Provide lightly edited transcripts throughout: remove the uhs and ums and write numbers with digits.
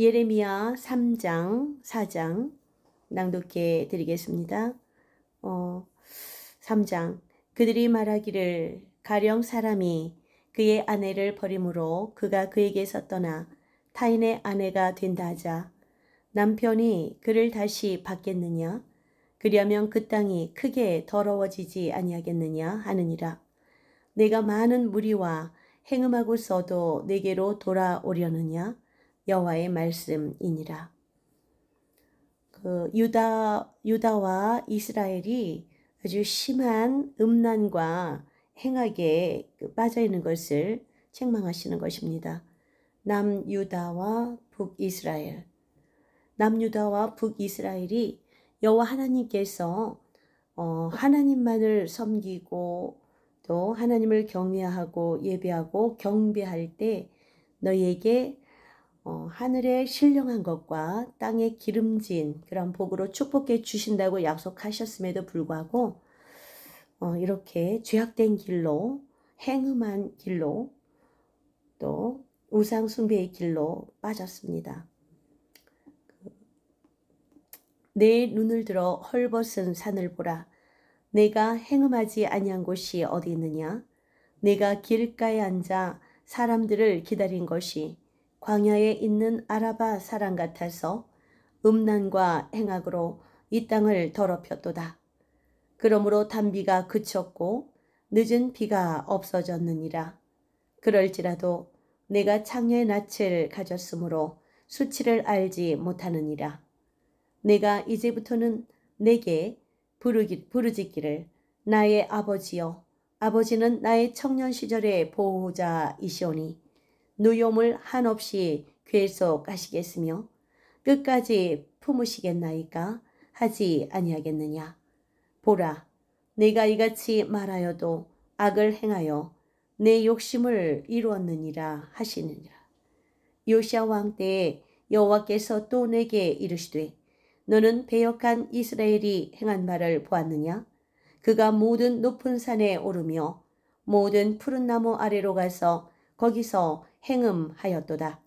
예레미야 3장, 4장 낭독해 드리겠습니다. 3장. 그들이 말하기를 가령 사람이 그의 아내를 버림으로 그가 그에게서 떠나 타인의 아내가 된다 하자 남편이 그를 다시 받겠느냐? 그리하면 그 땅이 크게 더러워지지 아니하겠느냐 하느니라. 내가 많은 무리와 행음하고서도 내게로 돌아오려느냐? 여호와의 말씀이니라. 유다와 이스라엘이 아주 심한 음란과 행악에 빠져 있는 것을 책망하시는 것입니다. 남유다와 북이스라엘. 남유다와 북이스라엘이 여호와 하나님께서 하나님만을 섬기고 또 하나님을 경외하고 예배하고 경배할 때 너희에게 하늘의 신령한 것과 땅의 기름진 그런 복으로 축복해 주신다고 약속하셨음에도 불구하고 이렇게 죄악된 길로 행음한 길로 또 우상 숭배의 길로 빠졌습니다. 내 눈을 들어 헐벗은 산을 보라. 내가 행음하지 아니한 곳이 어디 있느냐? 내가 길가에 앉아 사람들을 기다린 것이 광야에 있는 아라바 사람 같아서 음란과 행악으로 이 땅을 더럽혔도다. 그러므로 단비가 그쳤고 늦은 비가 없어졌느니라. 그럴지라도 내가 창녀의 낯을 가졌으므로 수치를 알지 못하느니라. 내가 이제부터는 내게 부르짖기를 나의 아버지여, 아버지는 나의 청년 시절의 보호자이시오니 누욕을 한없이 괴속하시겠으며 끝까지 품으시겠나이까 하지 아니하겠느냐. 보라, 내가 이같이 말하여도 악을 행하여 내 욕심을 이루었느니라 하시느니라. 요시야 왕 때에 여호와께서 또 내게 이르시되 너는 배역한 이스라엘이 행한 말을 보았느냐? 그가 모든 높은 산에 오르며 모든 푸른 나무 아래로 가서 거기서 행음하였도다.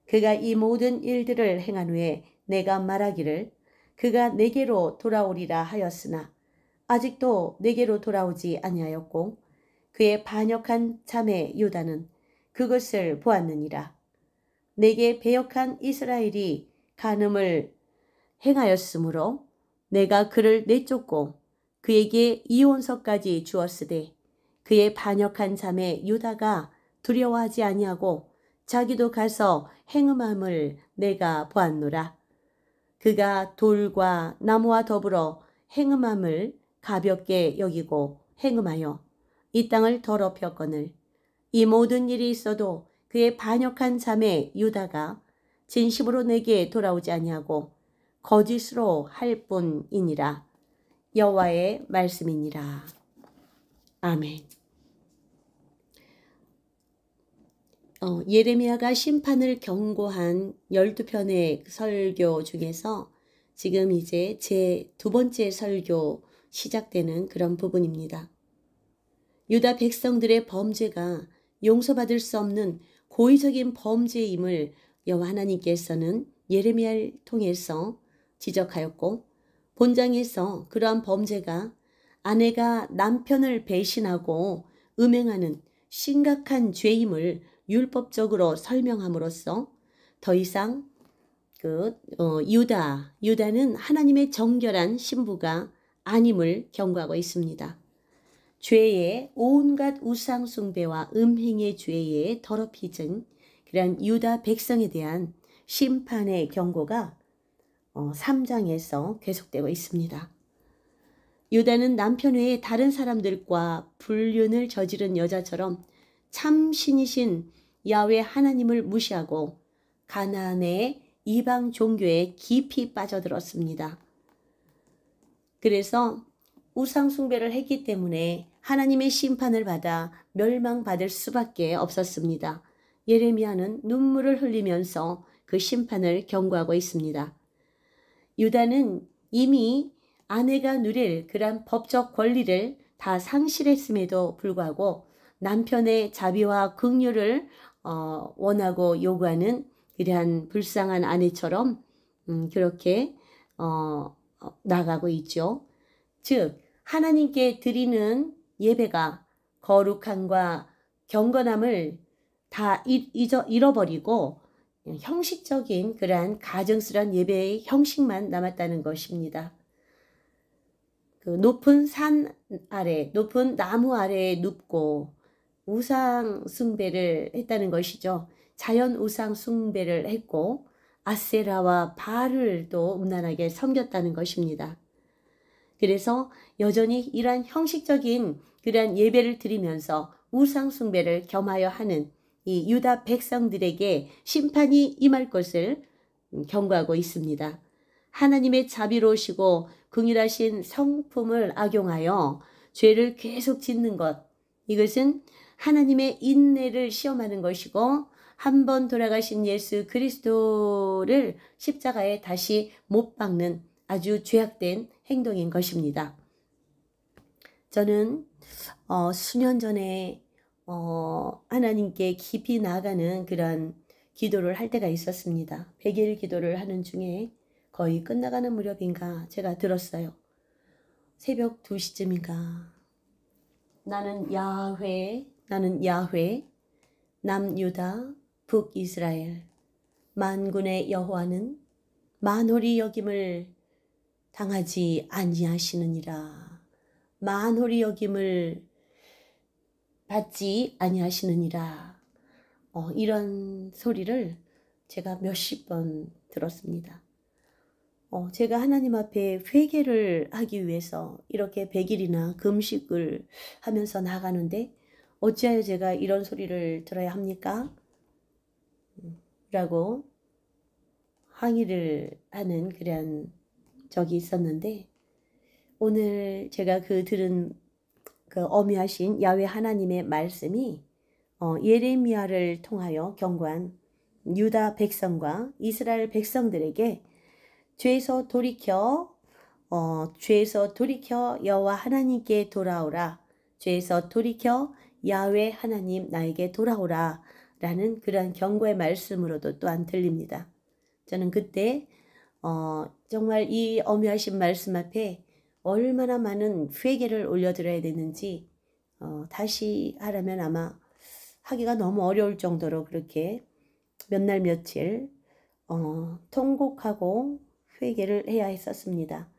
그가 이 모든 일들을 행한 후에 내가 말하기를 그가 내게로 돌아오리라 하였으나 아직도 내게로 돌아오지 아니하였고 그의 반역한 자매 유다는 그것을 보았느니라. 내게 배역한 이스라엘이 간음을 행하였으므로 내가 그를 내쫓고 그에게 이혼서까지 주었으되 그의 반역한 자매 유다가 두려워하지 아니하고 자기도 가서 행음함을 내가 보았노라. 그가 돌과 나무와 더불어 행음함을 가볍게 여기고 행음하여 이 땅을 더럽혔거늘 이 모든 일이 있어도 그의 반역한 자매 유다가 진심으로 내게 돌아오지 아니하고 거짓으로 할 뿐이니라. 여호와의 말씀이니라. 아멘. 예레미야가 심판을 경고한 12편의 설교 중에서 지금 이제 제 두 번째 설교 시작되는 그런 부분입니다. 유다 백성들의 범죄가 용서받을 수 없는 고의적인 범죄임을 여호와 하나님께서는 예레미야를 통해서 지적하였고 본장에서 그러한 범죄가 아내가 남편을 배신하고 음행하는 심각한 죄임을 율법적으로 설명함으로써 더 이상 유다는 하나님의 정결한 신부가 아님을 경고하고 있습니다. 죄의 온갖 우상 숭배와 음행의 죄에 더럽혀진 그러한 유다 백성에 대한 심판의 경고가 3장에서 계속되고 있습니다. 유다는 남편 외에 다른 사람들과 불륜을 저지른 여자처럼 참 신이신 야훼 하나님을 무시하고 가나안의 이방 종교에 깊이 빠져들었습니다. 그래서 우상 숭배를 했기 때문에 하나님의 심판을 받아 멸망받을 수밖에 없었습니다. 예레미야는 눈물을 흘리면서 그 심판을 경고하고 있습니다. 유다는 이미 아내가 누릴 그런 법적 권리를 다 상실했음에도 불구하고 남편의 자비와 긍휼을 원하고 요구하는 이러한 불쌍한 아내처럼 그렇게 나가고 있죠. 즉 하나님께 드리는 예배가 거룩함과 경건함을 다 잃어버리고 형식적인 그러한 가증스러운 예배의 형식만 남았다는 것입니다. 그 높은 산 아래, 높은 나무 아래에 눕고 우상 숭배를 했다는 것이죠. 자연 우상 숭배를 했고 아세라와 바알을 또 음란하게 섬겼다는 것입니다. 그래서 여전히 이러한 형식적인 그러한 예배를 드리면서 우상 숭배를 겸하여 하는 이 유다 백성들에게 심판이 임할 것을 경고하고 있습니다. 하나님의 자비로우시고 긍휼하신 성품을 악용하여 죄를 계속 짓는 것, 이것은 하나님의 인내를 시험하는 것이고 한 번 돌아가신 예수 그리스도를 십자가에 다시 못 박는 아주 죄악된 행동인 것입니다. 저는 수년 전에 하나님께 깊이 나아가는 그런 기도를 할 때가 있었습니다. 100일 기도를 하는 중에 거의 끝나가는 무렵인가 제가 들었어요. 새벽 2시쯤인가 나는 야훼 남유다 북이스라엘 만군의 여호와는 만홀히 여김을 당하지 아니하시느니라. 만홀히 여김을 받지 아니하시느니라. 이런 소리를 제가 몇십 번 들었습니다. 제가 하나님 앞에 회개를 하기 위해서 이렇게 100일이나 금식을 하면서 나가는데 어찌하여 제가 이런 소리를 들어야 합니까? 라고 항의를 하는 그런 적이 있었는데 오늘 제가 들은 그 어미하신 야훼 하나님의 말씀이 예레미야를 통하여 경고한 유다 백성과 이스라엘 백성들에게 죄에서 돌이켜 여호와 하나님께 돌아오라. 죄에서 돌이켜 야훼 하나님 나에게 돌아오라. 라는 그러한 경고의 말씀으로도 또한 들립니다. 저는 그때 정말 이 어미하신 말씀 앞에 얼마나 많은 회개를 올려드려야 되는지 다시 하라면 아마 하기가 너무 어려울 정도로 그렇게 몇 날 며칠 통곡하고 회개를 해야 했었습니다.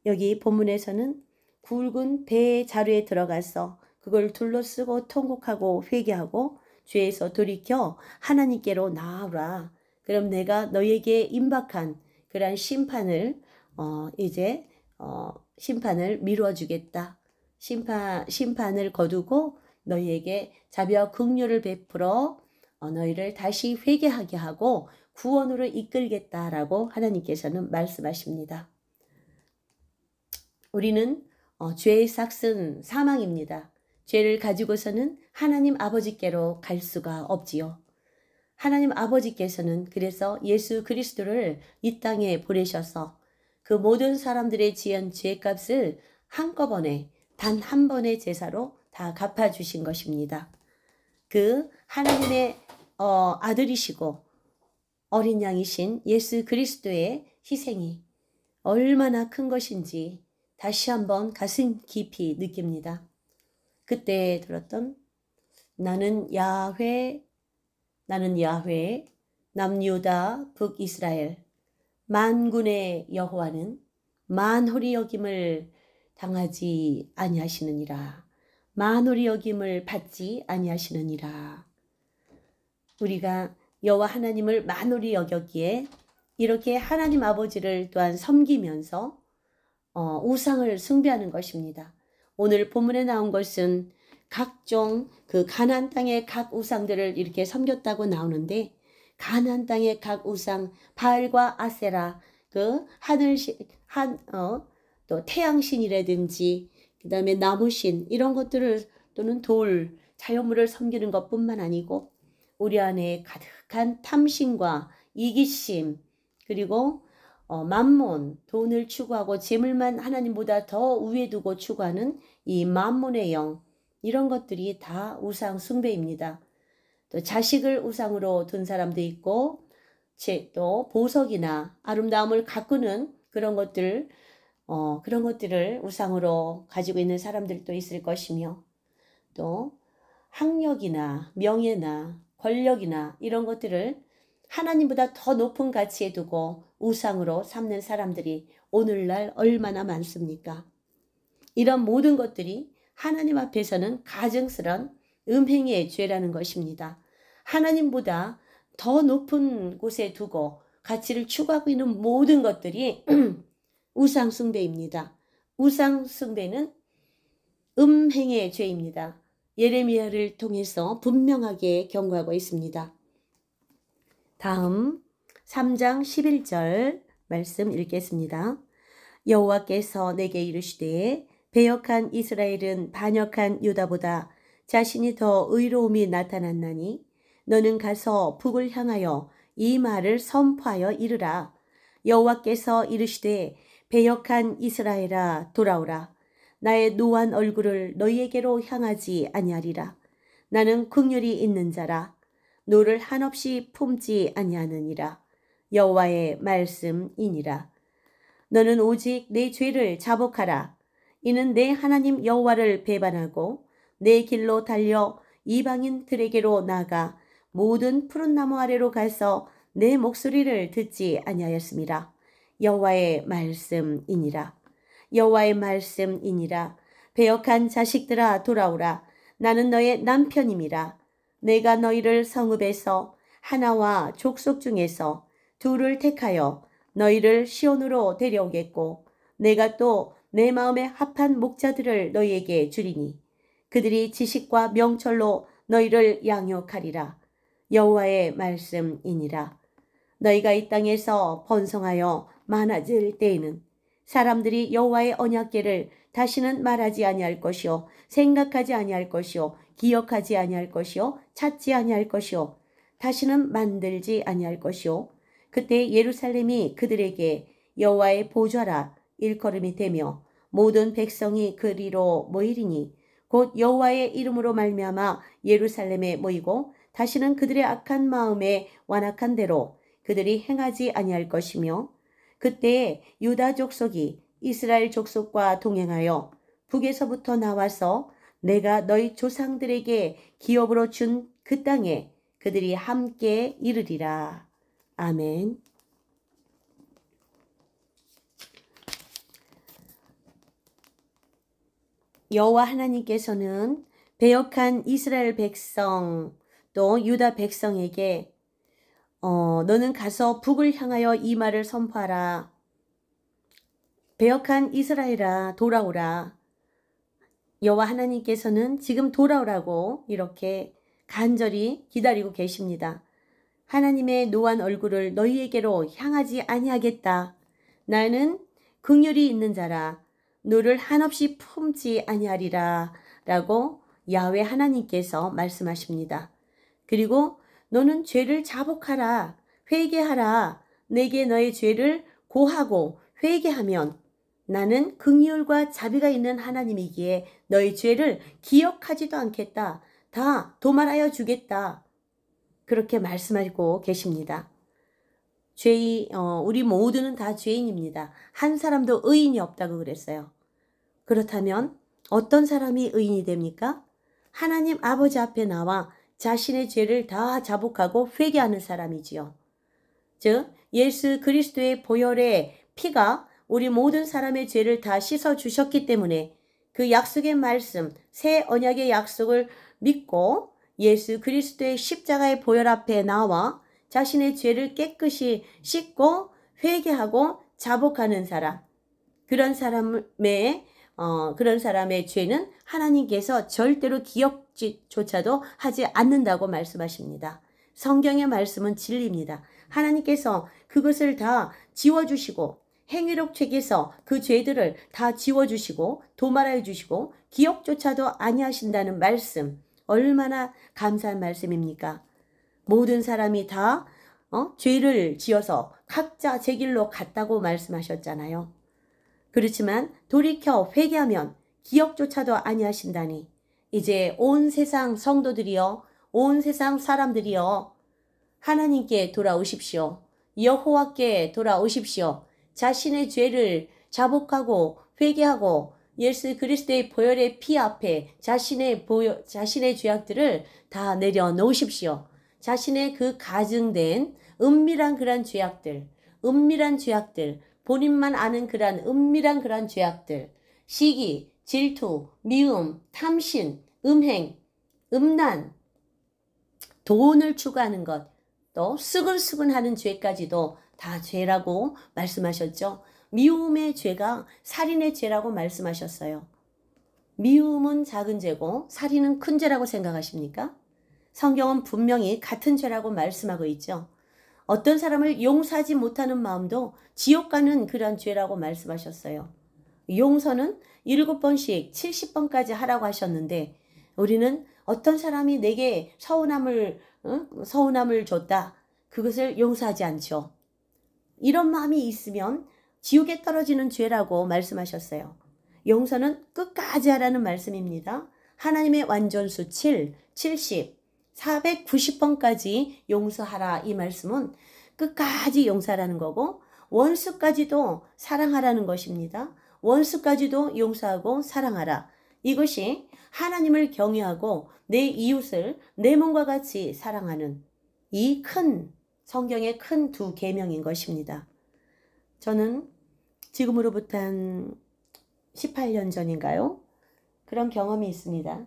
여기 본문에서는 굵은 배의 자루에 들어가서 그걸 둘러쓰고 통곡하고 회개하고 죄에서 돌이켜 하나님께로 나아오라. 그럼 내가 너에게 임박한 그러한 심판을 이제 심판을 미루어 주겠다. 심판을 거두고 너희에게 자비와 긍휼을 베풀어 너희를 다시 회개하게 하고 구원으로 이끌겠다라고 하나님께서는 말씀하십니다. 우리는 죄의 삭은 사망입니다. 죄를 가지고서는 하나님 아버지께로 갈 수가 없지요. 하나님 아버지께서는 그래서 예수 그리스도를 이 땅에 보내셔서 그 모든 사람들의 지은 죄값을 한꺼번에 단 한 번의 제사로 다 갚아주신 것입니다. 그 하나님의 아들이시고 어린 양이신 예수 그리스도의 희생이 얼마나 큰 것인지 다시 한번 가슴 깊이 느낍니다. 그때 들었던 나는 야훼 남유다 북이스라엘 만군의 여호와는 만홀히 여김을 당하지 아니하시느니라. 만홀히 여김을 받지 아니하시느니라. 우리가 여호와 하나님을 만홀히 여겼기에 이렇게 하나님 아버지를 또한 섬기면서 우상을 숭배하는 것입니다. 오늘 본문에 나온 것은 각종 그 가나안 땅의 각 우상들을 이렇게 섬겼다고 나오는데 가나안 땅의 각 우상 바알과 아세라 그 또 태양신이라든지 그다음에 나무신 이런 것들을 또는 돌 자연물을 섬기는 것뿐만 아니고 우리 안에 가득한 탐심과 이기심 그리고 만몬, 돈을 추구하고 재물만 하나님보다 더 위에 두고 추구하는 이 만몬의 영 이런 것들이 다 우상 숭배입니다. 또 자식을 우상으로 둔 사람도 있고 또 보석이나 아름다움을 가꾸는 그런 것들을 우상으로 가지고 있는 사람들도 있을 것이며, 또 학력이나 명예나 권력이나 이런 것들을 하나님보다 더 높은 가치에 두고 우상으로 삼는 사람들이 오늘날 얼마나 많습니까? 이런 모든 것들이 하나님 앞에서는 가증스런 음행의 죄라는 것입니다. 하나님보다 더 높은 곳에 두고 가치를 추구하고 있는 모든 것들이 우상 숭배입니다. 우상 숭배는 음행의 죄입니다. 예레미야를 통해서 분명하게 경고하고 있습니다. 다음 3장 11절 말씀 읽겠습니다. 여호와께서 내게 이르시되 배역한 이스라엘은 반역한 유다보다 자신이 더 의로움이 나타났나니 너는 가서 북을 향하여 이 말을 선포하여 이르라. 여호와께서 이르시되 배역한 이스라엘아 돌아오라. 나의 노한 얼굴을 너희에게로 향하지 아니하리라. 나는 긍휼이 있는 자라. 노를 한없이 품지 아니하느니라. 여호와의 말씀이니라. 너는 오직 내 죄를 자복하라. 이는 내 하나님 여호와를 배반하고 내 길로 달려 이방인들에게로 나아가 모든 푸른 나무 아래로 가서 내 목소리를 듣지 아니하였음이라. 여호와의 말씀이니라. 여호와의 말씀이니라. 배역한 자식들아 돌아오라. 나는 너의 남편임이라. 내가 너희를 성읍에서 하나와 족속 중에서 둘을 택하여 너희를 시온으로 데려오겠고 내가 또 내 마음에 합한 목자들을 너희에게 주리니 그들이 지식과 명철로 너희를 양육하리라. 여호와의 말씀이니라. 너희가 이 땅에서 번성하여 많아질 때에는 사람들이 여호와의 언약궤를 다시는 말하지 아니할 것이요 생각하지 아니할 것이요 기억하지 아니할 것이요 찾지 아니할 것이요 다시는 만들지 아니할 것이요 그때 예루살렘이 그들에게 여호와의 보좌라 일컬음이 되며 모든 백성이 그리로 모이리니 곧 여호와의 이름으로 말미암아 예루살렘에 모이고 다시는 그들의 악한 마음에 완악한 대로 그들이 행하지 아니할 것이며 그때에 유다 족속이 이스라엘 족속과 동행하여 북에서부터 나와서 내가 너희 조상들에게 기업으로 준 그 땅에 그들이 함께 이르리라. 아멘. 여호와 하나님께서는 배역한 이스라엘 백성 또 유다 백성에게 너는 가서 북을 향하여 이 말을 선포하라. 배역한 이스라엘아 돌아오라. 여호와 하나님께서는 지금 돌아오라고 이렇게 간절히 기다리고 계십니다. 하나님의 노한 얼굴을 너희에게로 향하지 아니하겠다. 나는 긍휼이 있는 자라. 너를 한없이 품지 아니하리라. 라고 야훼 하나님께서 말씀하십니다. 그리고 너는 죄를 자복하라. 회개하라. 내게 너의 죄를 고하고 회개하면 나는 긍휼과 자비가 있는 하나님이기에 너의 죄를 기억하지도 않겠다. 다 도말하여 주겠다. 그렇게 말씀하고 계십니다. 우리 모두는 다 죄인입니다. 한 사람도 의인이 없다고 그랬어요. 그렇다면 어떤 사람이 의인이 됩니까? 하나님 아버지 앞에 나와 자신의 죄를 다 자복하고 회개하는 사람이지요. 즉 예수 그리스도의 보혈의 피가 우리 모든 사람의 죄를 다 씻어 주셨기 때문에 그 약속의 말씀, 새 언약의 약속을 믿고 예수 그리스도의 십자가의 보혈 앞에 나와 자신의 죄를 깨끗이 씻고 회개하고 자복하는 사람, 그런 사람의 죄는 하나님께서 절대로 기억조차도 하지 않는다고 말씀하십니다. 성경의 말씀은 진리입니다. 하나님께서 그것을 다 지워주시고 행위록 책에서 그 죄들을 다 지워주시고 도말하여 주시고 기억조차도 아니하신다는 말씀, 얼마나 감사한 말씀입니까? 모든 사람이 다 죄를 지어서 각자 제 길로 갔다고 말씀하셨잖아요. 그렇지만 돌이켜 회개하면 기억조차도 아니하신다니 이제 온 세상 성도들이여 온 세상 사람들이여 하나님께 돌아오십시오. 여호와께 돌아오십시오. 자신의 죄를 자복하고 회개하고 예수 그리스도의 보혈의 피 앞에 자신의 죄악들을 다 내려놓으십시오. 자신의 그 가증된 은밀한 그런 죄악들, 본인만 아는 그런 은밀한 그런 죄악들, 시기, 질투, 미움, 탐심, 음행, 음란, 돈을 추구하는 것, 또 쓰근쓰근하는 죄까지도 다 죄라고 말씀하셨죠. 미움의 죄가 살인의 죄라고 말씀하셨어요. 미움은 작은 죄고 살인은 큰 죄라고 생각하십니까? 성경은 분명히 같은 죄라고 말씀하고 있죠. 어떤 사람을 용서하지 못하는 마음도 지옥 가는 그런 죄라고 말씀하셨어요. 용서는 7번씩 70번까지 하라고 하셨는데 우리는 어떤 사람이 내게 서운함을 줬다. 그것을 용서하지 않죠. 이런 마음이 있으면 지옥에 떨어지는 죄라고 말씀하셨어요. 용서는 끝까지 하라는 말씀입니다. 하나님의 완전수 7, 70, 490번까지 용서하라 이 말씀은 끝까지 용서하라는 거고 원수까지도 사랑하라는 것입니다. 원수까지도 용서하고 사랑하라. 이것이 하나님을 경외하고 내 이웃을 내 몸과 같이 사랑하는 이 큰 성경의 큰 두 계명인 것입니다. 저는 지금으로부터 한 18년 전인가요? 그런 경험이 있습니다.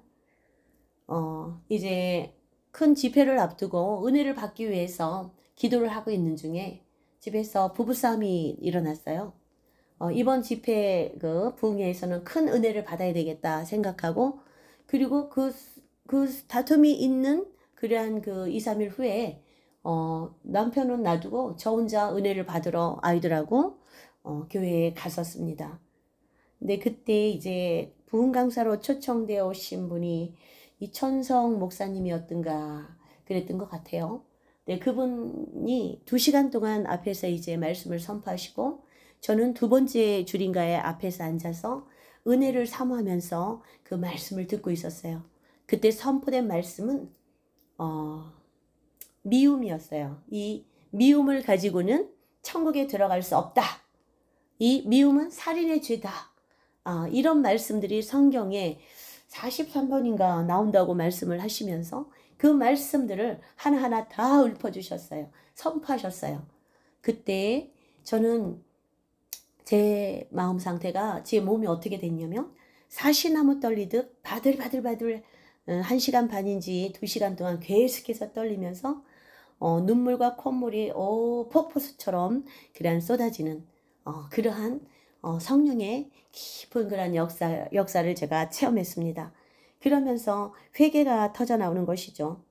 이제 큰 집회를 앞두고 은혜를 받기 위해서 기도를 하고 있는 중에 집에서 부부싸움이 일어났어요. 이번 집회 부흥회에서는 큰 은혜를 받아야 되겠다 생각하고 그리고 그 다툼이 있는 그러한 2, 3일 후에 남편은 놔두고 저 혼자 은혜를 받으러 아이들하고 교회에 갔었습니다. 근데 그때 이제 부흥 강사로 초청되어 오신 분이 이천성 목사님이었던가 그랬던 것 같아요. 네, 그분이 2시간 동안 앞에서 이제 말씀을 선포하시고 저는 2번째 줄인가에 앞에서 앉아서 은혜를 사모하면서 그 말씀을 듣고 있었어요. 그때 선포된 말씀은 미움이었어요. 이 미움을 가지고는 천국에 들어갈 수 없다. 이 미움은 살인의 죄다. 이런 말씀들이 성경에 43번인가 나온다고 말씀을 하시면서 그 말씀들을 하나하나 다 읊어주셨어요. 선포하셨어요. 그때 저는 제 마음 상태가 제 몸이 어떻게 됐냐면 사시나무 떨리듯 바들바들 1시간 반인지 2시간 동안 계속해서 떨리면서 눈물과 콧물이 폭포수처럼 그냥 쏟아지는 그러한 성령의 깊은 그런 역사를 제가 체험했습니다. 그러면서 회개가 터져 나오는 것이죠.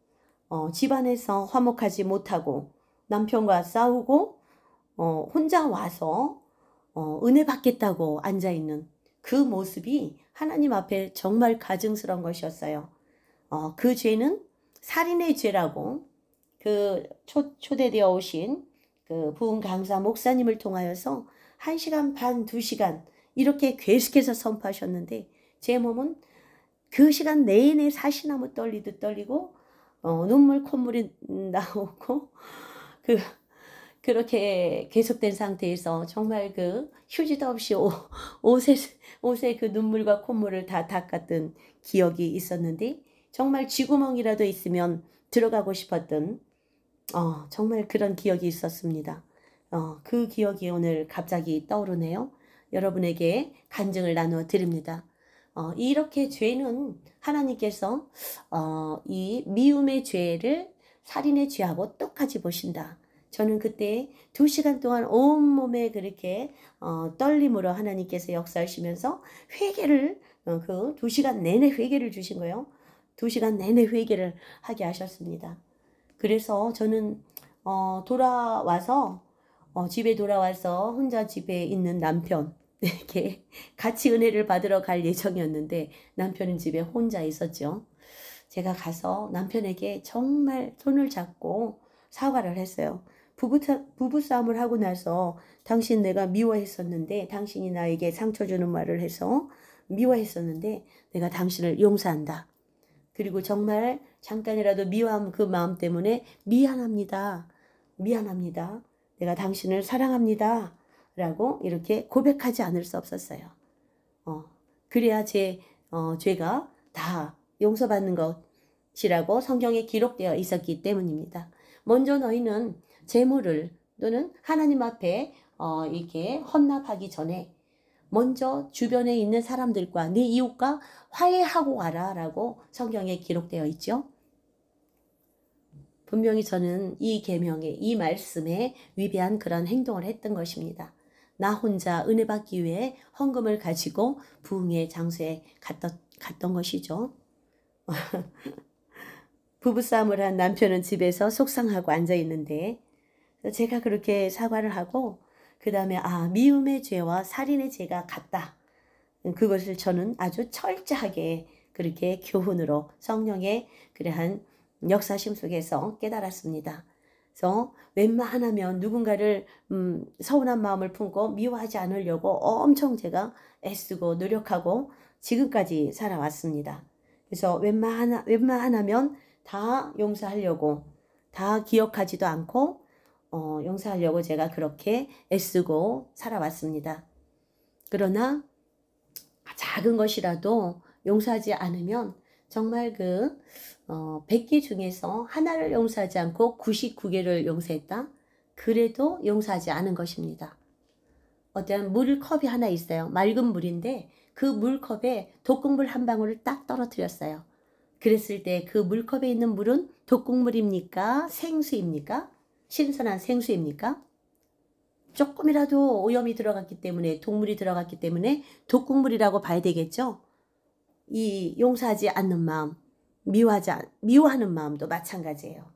집안에서 화목하지 못하고 남편과 싸우고 혼자 와서 은혜 받겠다고 앉아있는 그 모습이 하나님 앞에 정말 가증스러운 것이었어요. 그 죄는 살인의 죄라고 초대되어 오신 부흥 강사 목사님을 통하여서 1시간 반, 2시간 이렇게 계속해서 선포하셨는데 제 몸은 그 시간 내내 사시나무 떨리듯 떨리고 눈물 콧물이 나오고 그렇게 계속된 상태에서 정말 휴지도 없이 옷에 그 눈물과 콧물을 다 닦았던 기억이 있었는데 정말 쥐구멍이라도 있으면 들어가고 싶었던 정말 그런 기억이 있었습니다. 그 기억이 오늘 갑자기 떠오르네요. 여러분에게 간증을 나누어 드립니다. 이렇게 죄는 하나님께서 이 미움의 죄를 살인의 죄하고 똑같이 보신다. 저는 그때 2시간 동안 온몸에 그렇게 떨림으로 하나님께서 역사하시면서 회개를 2시간 내내 회개를 주신 거예요. 2시간 내내 회개를 하게 하셨습니다. 그래서 저는 집에 돌아와서 혼자 집에 있는 남편에게 같이 은혜를 받으러 갈 예정이었는데 남편은 집에 혼자 있었죠. 제가 가서 남편에게 정말 손을 잡고 사과를 했어요. 부부싸움을 하고 나서 당신 내가 미워했었는데 당신이 나에게 상처 주는 말을 해서 미워했었는데 내가 당신을 용서한다. 그리고 정말 잠깐이라도 미워한 그 마음 때문에 미안합니다. 내가 당신을 사랑합니다. 라고 이렇게 고백하지 않을 수 없었어요. 그래야 제 죄가 다 용서받는 것이라고 성경에 기록되어 있었기 때문입니다. 먼저 너희는 재물을 또는 하나님 앞에 이렇게 헌납하기 전에 먼저 주변에 있는 사람들과 네 이웃과 화해하고 가라 라고 성경에 기록되어 있죠. 분명히 저는 이 계명에, 이 말씀에 위배한 그런 행동을 했던 것입니다. 나 혼자 은혜 받기 위해 헌금을 가지고 부흥의 장소에 갔던 것이죠. 부부싸움을 한 남편은 집에서 속상하고 앉아있는데 제가 그렇게 사과를 하고 그 다음에 미움의 죄와 살인의 죄가 같다. 그것을 저는 아주 철저하게 그렇게 교훈으로 성령의 그러한 역사심 속에서 깨달았습니다. 그래서 웬만하면 누군가를 서운한 마음을 품고 미워하지 않으려고 엄청 제가 애쓰고 노력하고 지금까지 살아왔습니다. 그래서 웬만하면 다 용서하려고, 다 기억하지도 않고 용서하려고 제가 그렇게 애쓰고 살아왔습니다. 그러나 작은 것이라도 용서하지 않으면 정말 100개 중에서 하나를 용서하지 않고 99개를 용서했다? 그래도 용서하지 않은 것입니다. 어떤 물컵이 하나 있어요. 맑은 물인데 그 물컵에 독극물 한 방울을 딱 떨어뜨렸어요. 그랬을 때 그 물컵에 있는 물은 독극물입니까? 생수입니까? 신선한 생수입니까? 조금이라도 오염이 들어갔기 때문에, 독물이 들어갔기 때문에 독극물이라고 봐야 되겠죠? 이 용서하지 않는 마음, 미워하는 마음도 마찬가지예요.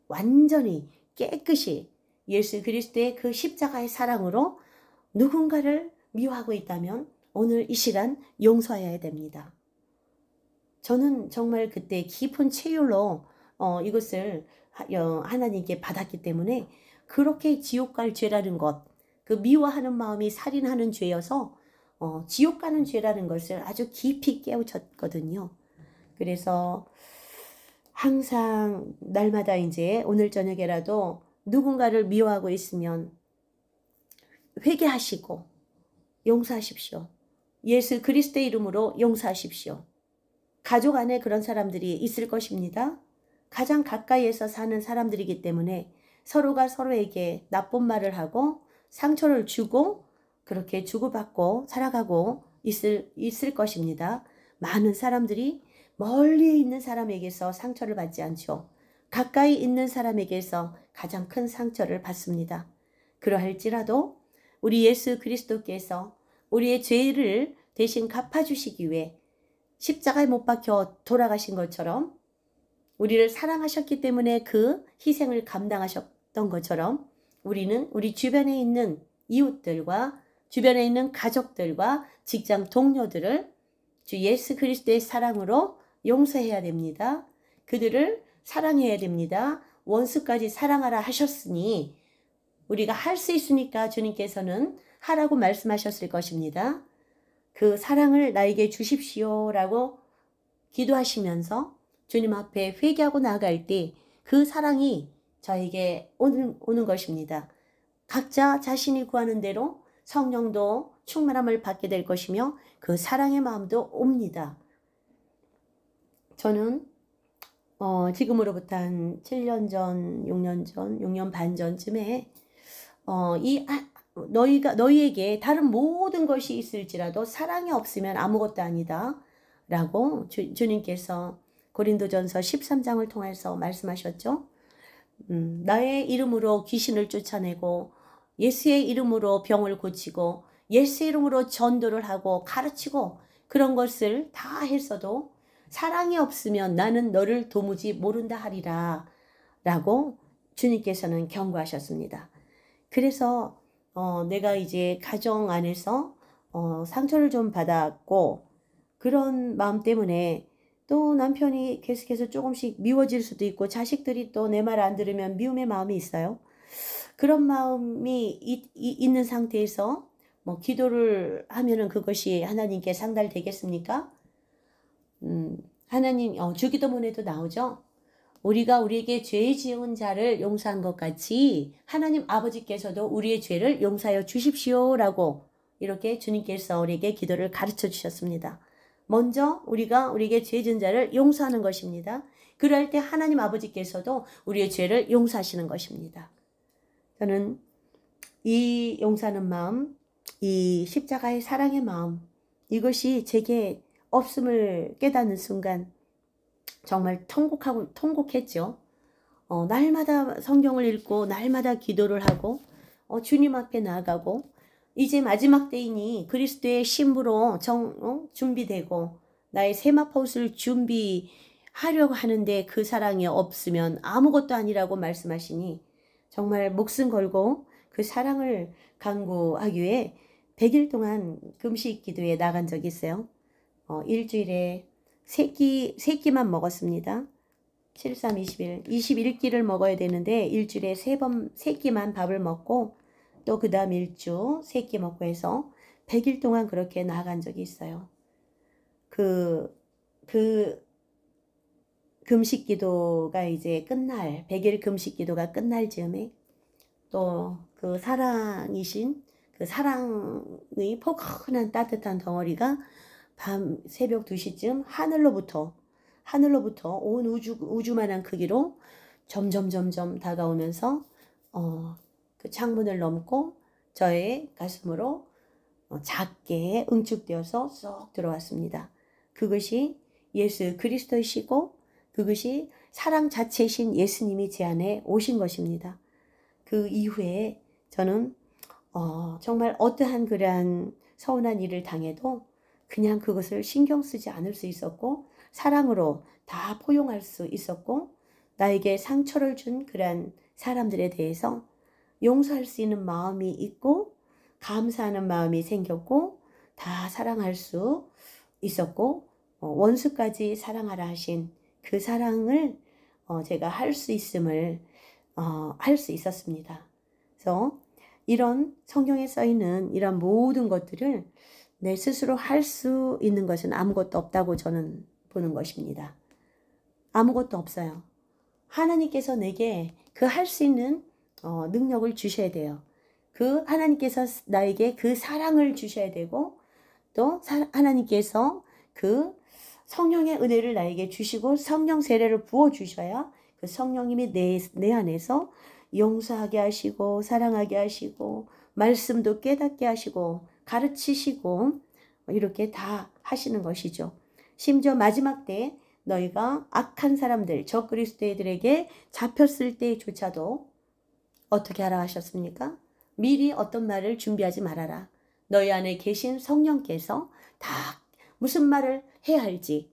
완전히 깨끗이 예수 그리스도의 그 십자가의 사랑으로 누군가를 미워하고 있다면 오늘 이 시간 용서해야 됩니다. 저는 정말 그때 깊은 체휼로 이것을 하나님께 받았기 때문에 그렇게 지옥 갈 죄라는 것, 그 미워하는 마음이 살인하는 죄여서 지옥 가는 죄라는 것을 아주 깊이 깨우쳤거든요. 그래서 항상 날마다 이제 오늘 저녁에라도 누군가를 미워하고 있으면 회개하시고 용서하십시오. 예수 그리스도의 이름으로 용서하십시오. 가족 안에 그런 사람들이 있을 것입니다. 가장 가까이에서 사는 사람들이기 때문에 서로가 서로에게 나쁜 말을 하고 상처를 주고 그렇게 주고받고 살아가고 있을 것입니다. 많은 사람들이 멀리 있는 사람에게서 상처를 받지 않죠. 가까이 있는 사람에게서 가장 큰 상처를 받습니다. 그러할지라도 우리 예수 그리스도께서 우리의 죄를 대신 갚아주시기 위해 십자가에 못 박혀 돌아가신 것처럼 우리를 사랑하셨기 때문에 그 희생을 감당하셨던 것처럼 우리는 우리 주변에 있는 이웃들과 주변에 있는 가족들과 직장 동료들을 주 예수 그리스도의 사랑으로 용서해야 됩니다. 그들을 사랑해야 됩니다. 원수까지 사랑하라 하셨으니 우리가 할 수 있으니까 주님께서는 하라고 말씀하셨을 것입니다. 그 사랑을 나에게 주십시오라고 기도하시면서 주님 앞에 회개하고 나아갈 때 그 사랑이 저에게 오는 것입니다. 각자 자신이 구하는 대로 성령도 충만함을 받게 될 것이며 그 사랑의 마음도 옵니다. 저는 지금으로부터 한 7년 전, 6년 전, 6년 반 전쯤에 너희에게 다른 모든 것이 있을지라도 사랑이 없으면 아무것도 아니다 라고 주님께서 고린도전서 13장을 통해서 말씀하셨죠. 나의 이름으로 귀신을 쫓아내고 예수의 이름으로 병을 고치고 예수의 이름으로 전도를 하고 가르치고 그런 것을 다 했어도 사랑이 없으면 나는 너를 도무지 모른다 하리라 라고 주님께서는 경고하셨습니다. 그래서 내가 이제 가정 안에서 상처를 좀 받았고 그런 마음 때문에 또 남편이 계속해서 조금씩 미워질 수도 있고 자식들이 또 내 말 안 들으면 미움의 마음이 있어요. 그런 마음이 있는 상태에서 뭐 기도를 하면은 그것이 하나님께 상달되겠습니까? 하나님 주기도문에도 나오죠. 우리가 우리에게 죄 지은 자를 용서한 것 같이 하나님 아버지께서도 우리의 죄를 용서하여 주십시오라고 이렇게 주님께서 우리에게 기도를 가르쳐 주셨습니다. 먼저 우리가 우리에게 죄 지은 자를 용서하는 것입니다. 그럴 때 하나님 아버지께서도 우리의 죄를 용서하시는 것입니다. 저는 이 용서하는 마음, 이 십자가의 사랑의 마음, 이것이 제게 없음을 깨닫는 순간 정말 통곡했죠. 날마다 성경을 읽고 날마다 기도를 하고 주님 앞에 나아가고 이제 마지막 때이니 그리스도의 신부로 준비되고 나의 세마포스를 준비하려고 하는데 그 사랑이 없으면 아무것도 아니라고 말씀하시니 정말 목숨 걸고 그 사랑을 강구하기 위해 100일 동안 금식 기도에 나간 적이 있어요. 일주일에 3끼만 먹었습니다. 7, 3, 20일. 21끼를 먹어야 되는데 일주일에 3끼만 밥을 먹고 또 그 다음 일주 3끼 먹고 해서 100일 동안 그렇게 나간 적이 있어요. 그 금식 기도가 이제 100일 금식 기도가 끝날 즈음에 또 그 사랑이신 그 사랑의 포근한 따뜻한 덩어리가 밤 새벽 2시쯤 하늘로부터 온 우주만한 크기로 점점 다가오면서 그 창문을 넘고 저의 가슴으로 작게 응축되어서 쏙 들어왔습니다. 그것이 예수 그리스도이시고 그것이 사랑 자체이신 예수님이 제 안에 오신 것입니다. 그 이후에 저는 정말 어떠한 그러한 서운한 일을 당해도 그냥 그것을 신경 쓰지 않을 수 있었고 사랑으로 다 포용할 수 있었고 나에게 상처를 준 그러한 사람들에 대해서 용서할 수 있는 마음이 있고 감사하는 마음이 생겼고 다 사랑할 수 있었고 원수까지 사랑하라 하신 그 사랑을 제가 할 수 있음을 할 수 있었습니다. 그래서 이런 성경에 써 있는 이런 모든 것들을 내 스스로 할 수 있는 것은 아무것도 없다고 저는 보는 것입니다. 아무것도 없어요. 하나님께서 내게 그 할 수 있는 능력을 주셔야 돼요. 그 하나님께서 나에게 그 사랑을 주셔야 되고 또 하나님께서 그 성령의 은혜를 나에게 주시고 성령 세례를 부어 주셔야 그 성령님이 내 안에서 용서하게 하시고 사랑하게 하시고 말씀도 깨닫게 하시고 가르치시고 이렇게 다 하시는 것이죠. 심지어 마지막 때 너희가 악한 사람들 적그리스도들에게 잡혔을 때조차도 어떻게 하라 하셨습니까? 미리 어떤 말을 준비하지 말아라. 너희 안에 계신 성령께서 다 무슨 말을 해야 할지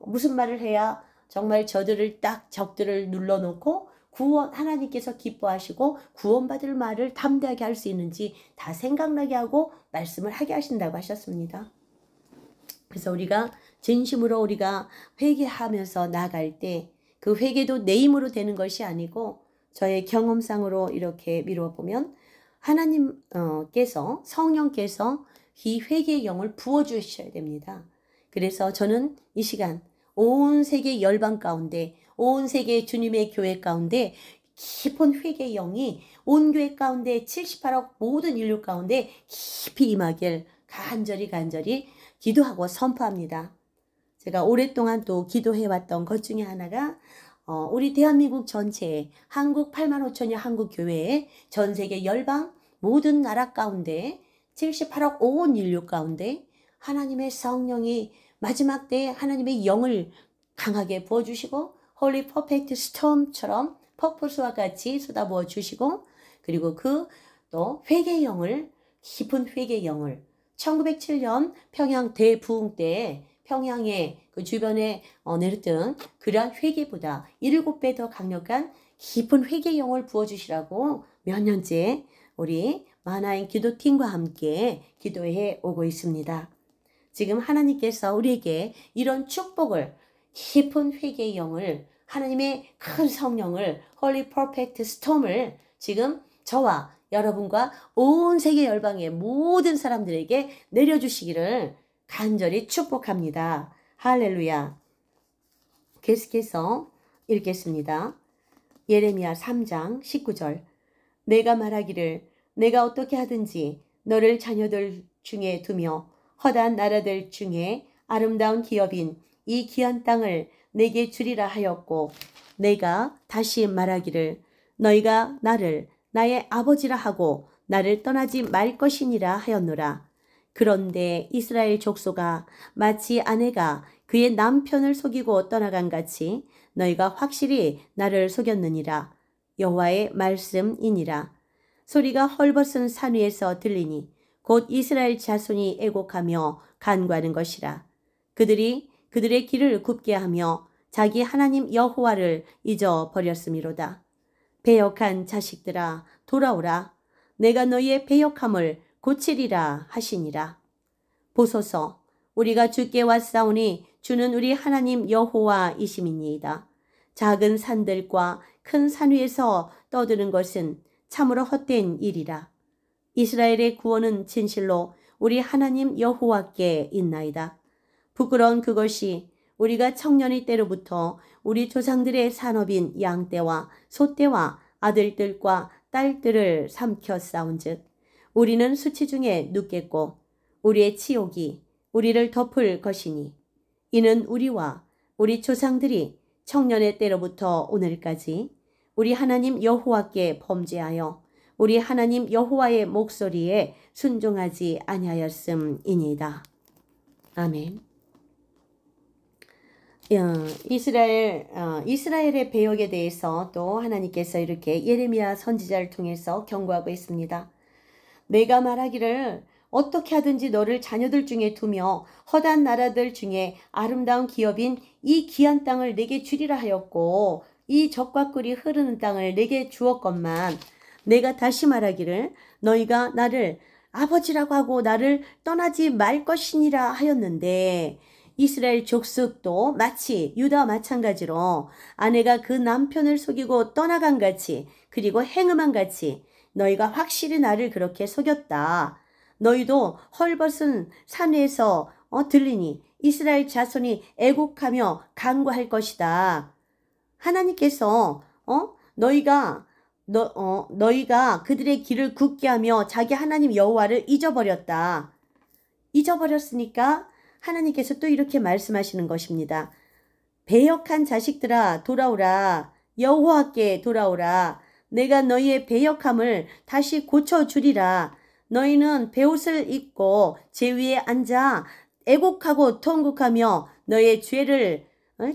무슨 말을 해야 정말 적들을 눌러놓고 하나님께서 기뻐하시고 구원받을 말을 담대하게 할 수 있는지 다 생각나게 하고 말씀을 하게 하신다고 하셨습니다. 그래서 우리가 진심으로 우리가 회개하면서 나아갈 때 그 회개도 내 힘으로 되는 것이 아니고 저의 경험상으로 이렇게 미뤄보면 하나님께서 성령께서 이 회개의 영을 부어주셔야 됩니다. 그래서 저는 이 시간 온 세계 열방 가운데 온 세계 주님의 교회 가운데 깊은 회개의 영이 온 교회 가운데 78억 모든 인류 가운데 깊이 임하길 간절히 기도하고 선포합니다. 제가 오랫동안 또 기도해왔던 것 중에 하나가 우리 대한민국 전체에 한국 8만 5천여 한국 교회에 전 세계 열방 모든 나라 가운데 78억 온 인류 가운데 하나님의 성령이 마지막 때에 하나님의 영을 강하게 부어주시고 홀리 퍼펙트 스톰처럼 퍼포스와 같이 쏟아부어 주시고 그리고 또 회개의 영을 깊은 회개의 영을 1907년 평양 대부흥 때 평양의 그 주변에 내렸던 그러한 회개보다 7배 더 강력한 깊은 회개의 영을 부어주시라고 몇 년째 우리 만화인 기도팀과 함께 기도해 오고 있습니다. 지금 하나님께서 우리에게 이런 축복을 깊은 회개의 영을 하나님의 큰 성령을 홀리 퍼펙트 스톰을 지금 저와 여러분과 온 세계 열방의 모든 사람들에게 내려주시기를 간절히 축복합니다. 할렐루야. 계속해서 읽겠습니다. 예레미야 3장 19절. 내가 말하기를 내가 어떻게 하든지 너를 자녀들 중에 두며 허다한 나라들 중에 아름다운 기업인 이 귀한 땅을 내게 주리라 하였고 내가 다시 말하기를 너희가 나를 나의 아버지라 하고 나를 떠나지 말 것이니라 하였노라. 그런데 이스라엘 족속아 마치 아내가 그의 남편을 속이고 떠나간 같이 너희가 확실히 나를 속였느니라. 여호와의 말씀이니라. 소리가 헐벗은 산 위에서 들리니 곧 이스라엘 자손이 애곡하며 간구하는 것이라. 그들이 그들의 길을 굽게 하며 자기 하나님 여호와를 잊어버렸음이로다. 배역한 자식들아 돌아오라. 내가 너희의 배역함을 고치리라 하시니라. 보소서 우리가 주께 왔사오니 주는 우리 하나님 여호와이심이니이다. 작은 산들과 큰 산 위에서 떠드는 것은 참으로 헛된 일이라. 이스라엘의 구원은 진실로 우리 하나님 여호와께 있나이다. 부끄러운 그것이 우리가 청년의 때로부터 우리 조상들의 산업인 양떼와 소떼와 아들들과 딸들을 삼켜 싸운즉 우리는 수치 중에 눕겠고 우리의 치욕이 우리를 덮을 것이니 이는 우리와 우리 조상들이 청년의 때로부터 오늘까지 우리 하나님 여호와께 범죄하여 우리 하나님 여호와의 목소리에 순종하지 아니하였음이니이다. 아멘. 이스라엘의 배역에 대해서 또 하나님께서 이렇게 예레미야 선지자를 통해서 경고하고 있습니다. 내가 말하기를 어떻게 하든지 너를 자녀들 중에 두며 허다한 나라들 중에 아름다운 기업인 이 귀한 땅을 내게 주리라 하였고 이 젖과 꿀이 흐르는 땅을 내게 주었건만 내가 다시 말하기를 너희가 나를 아버지라고 하고 나를 떠나지 말 것이니라 하였는데 이스라엘 족속도 마치 유다와 마찬가지로 아내가 그 남편을 속이고 떠나간 같이 그리고 행음한 같이 너희가 확실히 나를 그렇게 속였다. 너희도 헐벗은 산 위에서 들리니 이스라엘 자손이 애곡하며 간구할 것이다. 하나님께서 너희가 그들의 길을 굳게 하며 자기 하나님 여호와를 잊어버렸다. 잊어버렸으니까 하나님께서 또 이렇게 말씀하시는 것입니다. 배역한 자식들아 돌아오라. 여호와께 돌아오라. 내가 너희의 배역함을 다시 고쳐주리라. 너희는 베옷을 입고 제 위에 앉아 애곡하고 통곡하며 너희의 죄를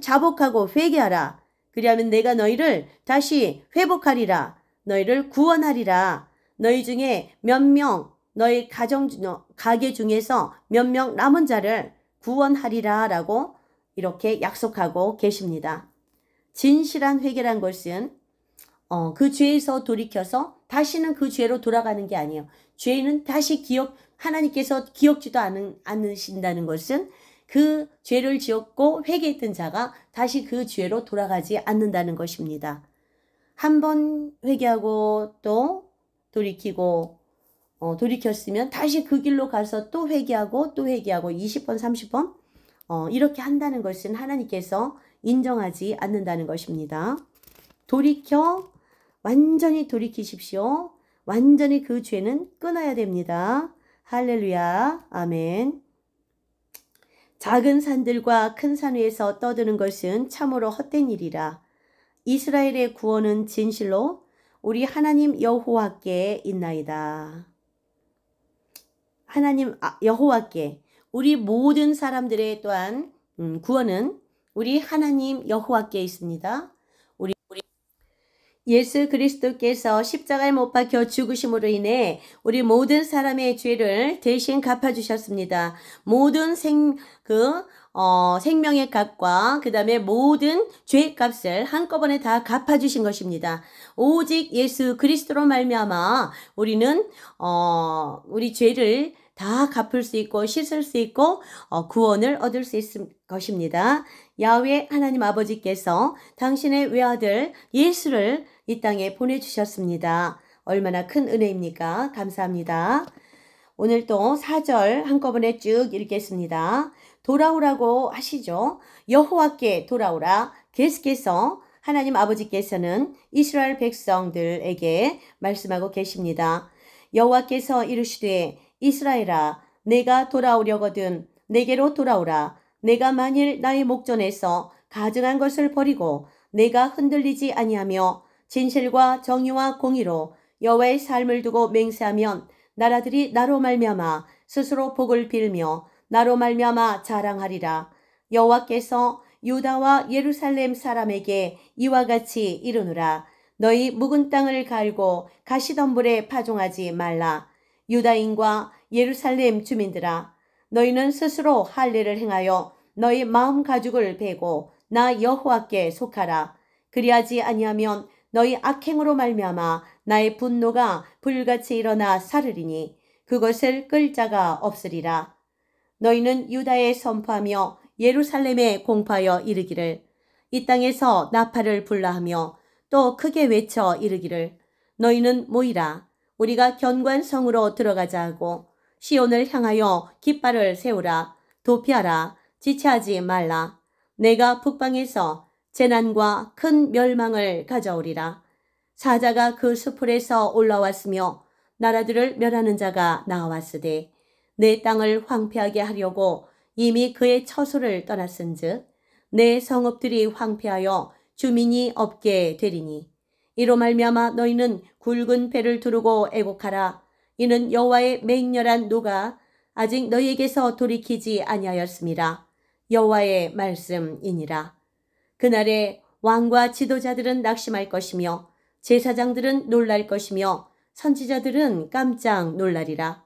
자복하고 회개하라. 그리하면 내가 너희를 다시 회복하리라. 너희를 구원하리라. 너희 중에 몇 명 너희 가게 중에서 몇 명 남은 자를 구원하리라 라고 이렇게 약속하고 계십니다. 진실한 회개란 것은 그 죄에서 돌이켜서 다시는 그 죄로 돌아가는 게 아니에요. 죄는 다시 하나님께서 기억지도 않으신다는 것은 그 죄를 지었고 회개했던 자가 다시 그 죄로 돌아가지 않는다는 것입니다. 한 번 회개하고 또 돌이키고 돌이켰으면 다시 그 길로 가서 또 회개하고 20번 30번 이렇게 한다는 것은 하나님께서 인정하지 않는다는 것입니다. 완전히 돌이키십시오. 완전히 그 죄는 끊어야 됩니다. 할렐루야. 아멘. 작은 산들과 큰 산 위에서 떠드는 것은 참으로 헛된 일이라. 이스라엘의 구원은 진실로 우리 하나님 여호와께 있나이다. 하나님 여호와께 우리 모든 사람들의 또한 구원은 우리 하나님 여호와께 있습니다. 우리 예수 그리스도께서 십자가에 못 박혀 죽으심으로 인해 우리 모든 사람의 죄를 대신 갚아주셨습니다. 모든 생명의 값과 그 다음에 모든 죄의 값을 한꺼번에 다 갚아주신 것입니다. 오직 예수 그리스도로 말미암아 우리는 우리 죄를 다 갚을 수 있고 씻을 수 있고 구원을 얻을 수 있을 것입니다. 야훼 하나님 아버지께서 당신의 외아들 예수를 이 땅에 보내주셨습니다. 얼마나 큰 은혜입니까? 감사합니다. 오늘 또 4절 한꺼번에 쭉 읽겠습니다. 돌아오라고 하시죠. 여호와께 돌아오라. 계속해서 하나님 아버지께서는 이스라엘 백성들에게 말씀하고 계십니다. 여호와께서 이르시되 이스라엘아 내가 돌아오려거든 내게로 돌아오라. 내가 만일 나의 목전에서 가증한 것을 버리고 내가 흔들리지 아니하며 진실과 정의와 공의로 여호와의 삶을 두고 맹세하면 나라들이 나로 말미암아 스스로 복을 빌며 나로 말미암아 자랑하리라. 여호와께서 유다와 예루살렘 사람에게 이와 같이 이르노라. 너희 묵은 땅을 갈고 가시덤불에 파종하지 말라. 유다인과 예루살렘 주민들아 너희는 스스로 할례를 행하여 너희 마음 가죽을 베고 나 여호와께 속하라. 그리하지 아니하면 너희 악행으로 말미암아 나의 분노가 불같이 일어나 사르리니 그것을 끌 자가 없으리라. 너희는 유다에 선포하며 예루살렘에 공포하여 이르기를 이 땅에서 나팔을 불라하며 또 크게 외쳐 이르기를 너희는 모이라. 우리가 견관성으로 들어가자 하고 시온을 향하여 깃발을 세우라. 도피하라. 지체하지 말라. 내가 북방에서 재난과 큰 멸망을 가져오리라. 사자가 그 수풀에서 올라왔으며 나라들을 멸하는 자가 나왔으되 내 땅을 황폐하게 하려고 이미 그의 처소를 떠났은즉 내 성읍들이 황폐하여 주민이 없게 되리니 이로 말미암아 너희는 굵은 배를 두르고 애곡하라. 이는 여호와의 맹렬한 노가 아직 너희에게서 돌이키지 아니하였습니다. 여호와의 말씀이니라. 그날에 왕과 지도자들은 낙심할 것이며 제사장들은 놀랄 것이며 선지자들은 깜짝 놀라리라.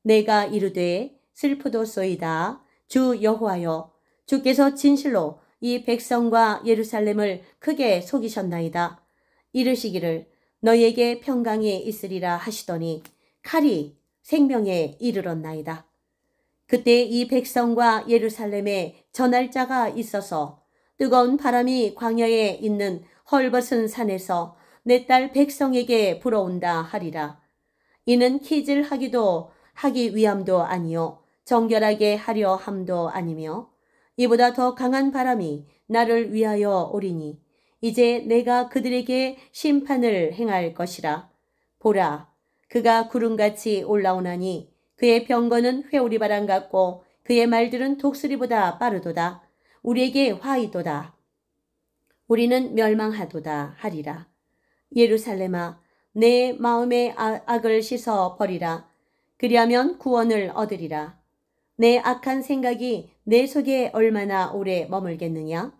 내가 이르되 슬프도소이다. 주 여호와여 주께서 진실로 이 백성과 예루살렘을 크게 속이셨나이다. 이르시기를 너희에게 평강이 있으리라 하시더니 칼이 생명에 이르렀나이다. 그때 이 백성과 예루살렘에 전할 자가 있어서 뜨거운 바람이 광야에 있는 헐벗은 산에서 내 딸 백성에게 불어온다 하리라. 이는 키질하기도 하기 위함도 아니요 정결하게 하려 함도 아니며 이보다 더 강한 바람이 나를 위하여 오리니 이제 내가 그들에게 심판을 행할 것이라. 보라 그가 구름같이 올라오나니 그의 병거는 회오리바람 같고 그의 말들은 독수리보다 빠르도다. 우리에게 화이도다. 우리는 멸망하도다 하리라. 예루살렘아 내 마음의 악을 씻어 버리라. 그리하면 구원을 얻으리라. 내 악한 생각이 내 속에 얼마나 오래 머물겠느냐.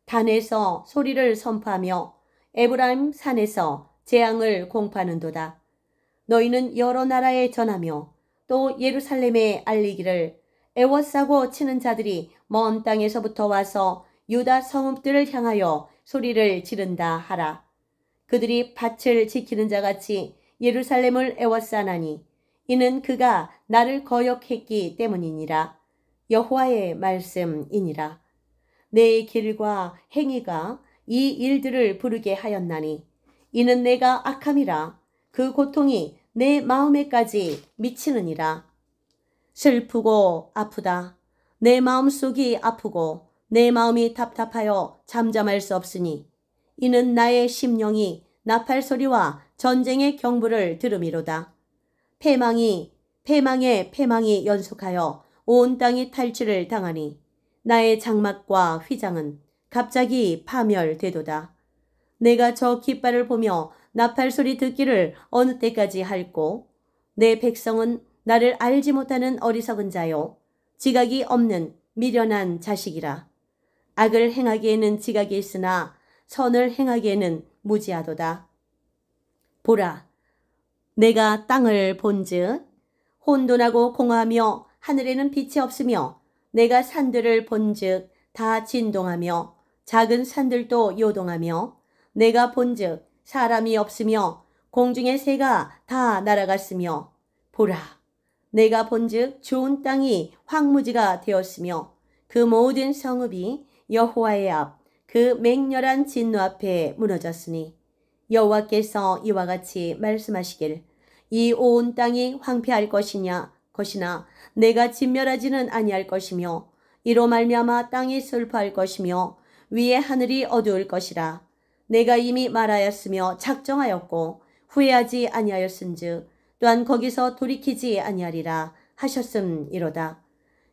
단에서 소리를 선포하며 에브라임 산에서 재앙을 공포하는도다. 너희는 여러 나라에 전하며 또 예루살렘에 알리기를 애워싸고 치는 자들이 먼 땅에서부터 와서 유다 성읍들을 향하여 소리를 지른다 하라. 그들이 밭을 지키는 자같이 예루살렘을 애워싸나니 이는 그가 나를 거역했기 때문이니라. 여호와의 말씀이니라. 내 길과 행위가 이 일들을 부르게 하였나니 이는 내가 악함이라. 그 고통이 내 마음에까지 미치느니라. 슬프고 아프다. 내 마음속이 아프고 내 마음이 답답하여 잠잠할 수 없으니 이는 나의 심령이 나팔 소리와 전쟁의 경보를 들음이로다. 패망에 패망이 연속하여 온 땅이 탈취를 당하니 나의 장막과 휘장은 갑자기 파멸되도다. 내가 저 깃발을 보며 나팔 소리 듣기를 어느 때까지 할꼬. 내 백성은 나를 알지 못하는 어리석은 자요 지각이 없는 미련한 자식이라. 악을 행하기에는 지각이 있으나 선을 행하기에는 무지하도다. 보라 내가 땅을 본즉 혼돈하고 공허하며 하늘에는 빛이 없으며 내가 산들을 본즉 다 진동하며 작은 산들도 요동하며 내가 본즉 사람이 없으며 공중의 새가 다 날아갔으며 보라 내가 본즉 좋은 땅이 황무지가 되었으며 그 모든 성읍이 여호와의 앞 그 맹렬한 진노 앞에 무너졌으니 여호와께서 이와 같이 말씀하시길 이 온 땅이 황폐할 것이나 내가 진멸하지는 아니할 것이며 이로 말미암아 땅이 슬퍼할 것이며 위에 하늘이 어두울 것이라. 내가 이미 말하였으며 작정하였고 후회하지 아니하였은즉 또한 거기서 돌이키지 아니하리라 하셨음이로다.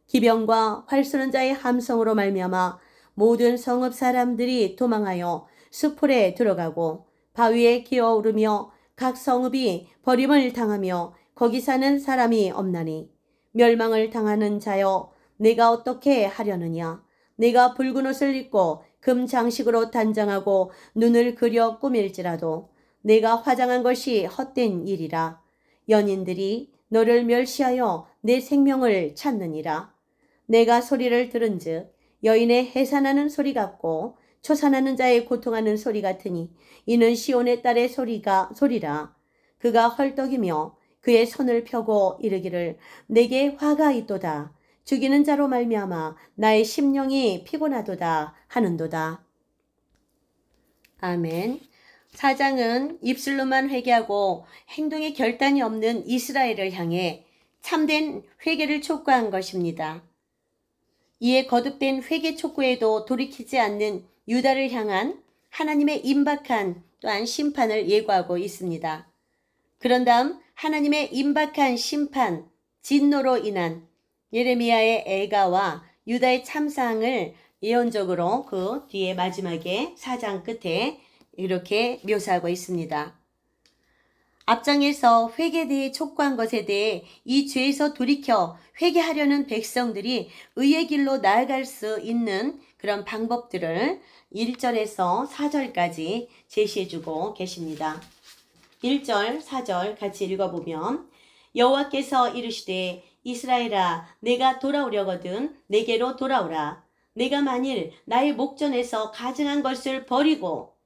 기병과 활 쏘는 자의 함성으로 말미암아 모든 성읍 사람들이 도망하여 수풀에 들어가고 바위에 기어오르며 각 성읍이 버림을 당하며 거기 사는 사람이 없나니 멸망을 당하는 자여 내가 어떻게 하려느냐. 내가 붉은 옷을 입고 금 장식으로 단장하고 눈을 그려 꾸밀지라도 내가 화장한 것이 헛된 일이라. 연인들이 너를 멸시하여 내 생명을 찾느니라. 내가 소리를 들은즉 여인의 해산하는 소리 같고 초산하는 자의 고통하는 소리 같으니 이는 시온의 딸의 소리라. 그가 헐떡이며 그의 손을 펴고 이르기를 내게 화가 있도다. 죽이는 자로 말미암아 나의 심령이 피곤하도다 하는도다. 아멘. 4장은 입술로만 회개하고 행동에 결단이 없는 이스라엘을 향해 참된 회개를 촉구한 것입니다. 이에 거듭된 회개 촉구에도 돌이키지 않는 유다를 향한 하나님의 임박한 또한 심판을 예고하고 있습니다. 그런 다음 하나님의 임박한 심판, 진노로 인한 예레미야의 애가와 유다의 참상을 예언적으로 그 뒤에 마지막에 4장 끝에 이렇게 묘사하고 있습니다. 앞장에서 회개에 대해 촉구한 것에 대해 이 죄에서 돌이켜 회개하려는 백성들이 의의 길로 나아갈 수 있는 그런 방법들을 1절에서 4절까지 제시해주고 계십니다. 1절, 4절 같이 읽어보면 여호와께서 이르시되 이스라엘아 내가 돌아오려거든 내게로 돌아오라. 내가 만일 나의 목전에서 가증한 것을 버리고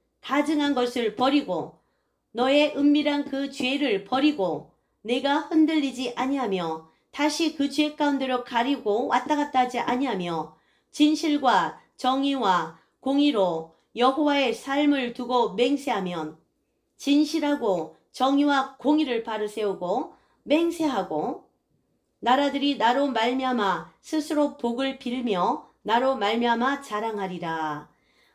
너의 은밀한 그 죄를 버리고 내가 흔들리지 아니하며 다시 그 죄 가운데로 가리고 왔다 갔다 하지 아니하며 진실과 정의와 공의로 여호와의 삶을 두고 맹세하면 진실하고 정의와 공의를 바로 세우고 맹세하고 나라들이 나로 말미암아 스스로 복을 빌며 나로 말미암아 자랑하리라.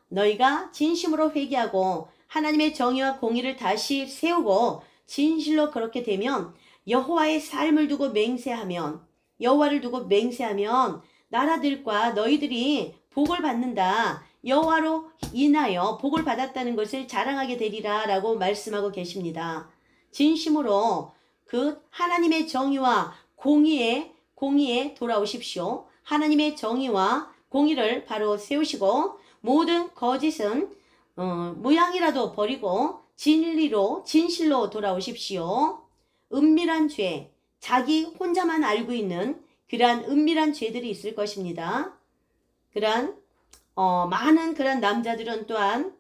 너희가 진심으로 회개하고 하나님의 정의와 공의를 다시 세우고 진실로 그렇게 되면 여호와의 삶을 두고 맹세하면 여호와를 두고 맹세하면 나라들과 너희들이 복을 받는다. 여호와로 인하여 복을 받았다는 것을 자랑하게 되리라 라고 말씀하고 계십니다. 진심으로 그 하나님의 정의와 공의에 돌아오십시오. 하나님의 정의와 공의를 바로 세우시고 모든 거짓은 모양이라도 버리고 진실로 돌아오십시오. 은밀한 죄, 자기 혼자만 알고 있는 그러한 은밀한 죄들이 있을 것입니다. 그러한 많은 그런 남자들은 또한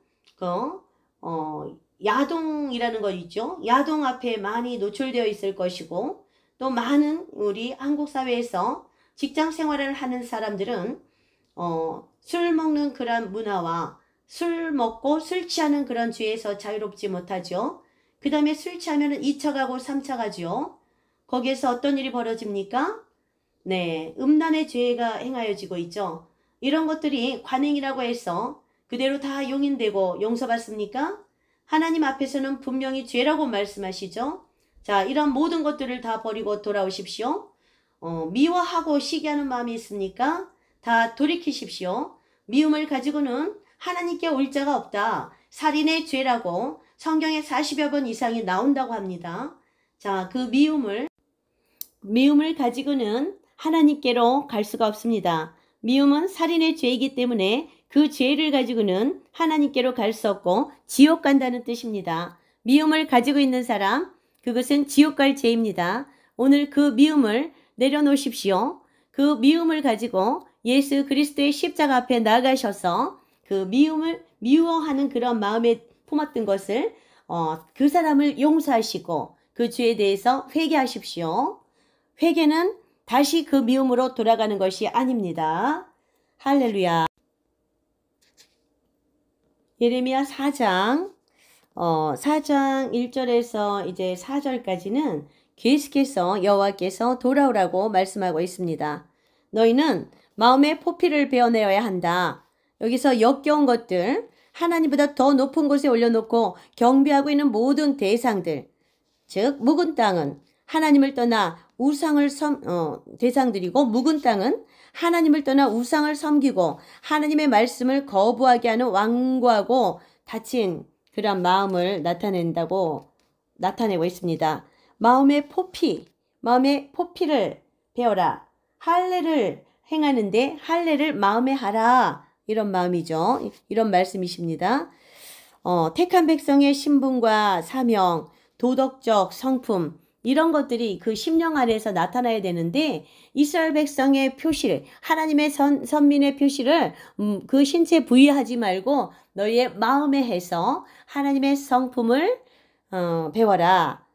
야동이라는 거 있죠. 야동 앞에 많이 노출되어 있을 것이고 또 많은 우리 한국 사회에서 직장 생활을 하는 사람들은 술 먹는 그런 문화와 술 먹고 술 취하는 그런 죄에서 자유롭지 못하죠. 그 다음에 술 취하면 2차 가고 3차 가죠. 거기에서 어떤 일이 벌어집니까? 네, 음란의 죄가 행하여지고 있죠. 이런 것들이 관행이라고 해서 그대로 다 용인되고 용서받습니까? 하나님 앞에서는 분명히 죄라고 말씀하시죠. 자, 이런 모든 것들을 다 버리고 돌아오십시오. 미워하고 시기하는 마음이 있습니까? 다 돌이키십시오. 미움을 가지고는 하나님께 올 자가 없다. 살인의 죄라고 성경에 40여 번 이상이 나온다고 합니다. 자, 그 미움을 가지고는 하나님께로 갈 수가 없습니다. 미움은 살인의 죄이기 때문에 그 죄를 가지고는 하나님께로 갈 수 없고 지옥 간다는 뜻입니다. 미움을 가지고 있는 사람, 그것은 지옥 갈 죄입니다. 오늘 그 미움을 내려놓으십시오. 그 미움을 가지고 예수 그리스도의 십자가 앞에 나가셔서 그 미움을 미워하는 그런 마음에 품었던 것을 그 사람을 용서하시고 그 죄에 대해서 회개하십시오. 회개는 다시 그 미움으로 돌아가는 것이 아닙니다. 할렐루야. 예레미야 4장 1절에서 이제 4절까지는 계속해서 여호와께서 돌아오라고 말씀하고 있습니다. 너희는 마음의 포피를 베어내어야 한다. 여기서 역겨운 것들, 하나님보다 더 높은 곳에 올려놓고 경배하고 있는 모든 대상들, 즉 묵은 땅은 하나님을 떠나 우상을 대상들이고, 묵은 땅은 하나님을 떠나 우상을 섬기고 하나님의 말씀을 거부하게 하는 완고하고 다친 그런 마음을 나타내고 있습니다. 마음의 포피를 배워라. 할례를 행하는데 할례를 마음에 하라. 이런 마음이죠. 이런 말씀이십니다. 택한 백성의 신분과 사명, 도덕적 성품, 이런 것들이 그 심령 안에서 나타나야 되는데, 이스라엘 백성의 표실, 하나님의 선민의 표실을 그 신체에 부여하지 말고 너희의 마음에 해서 하나님의 성품을 배워라.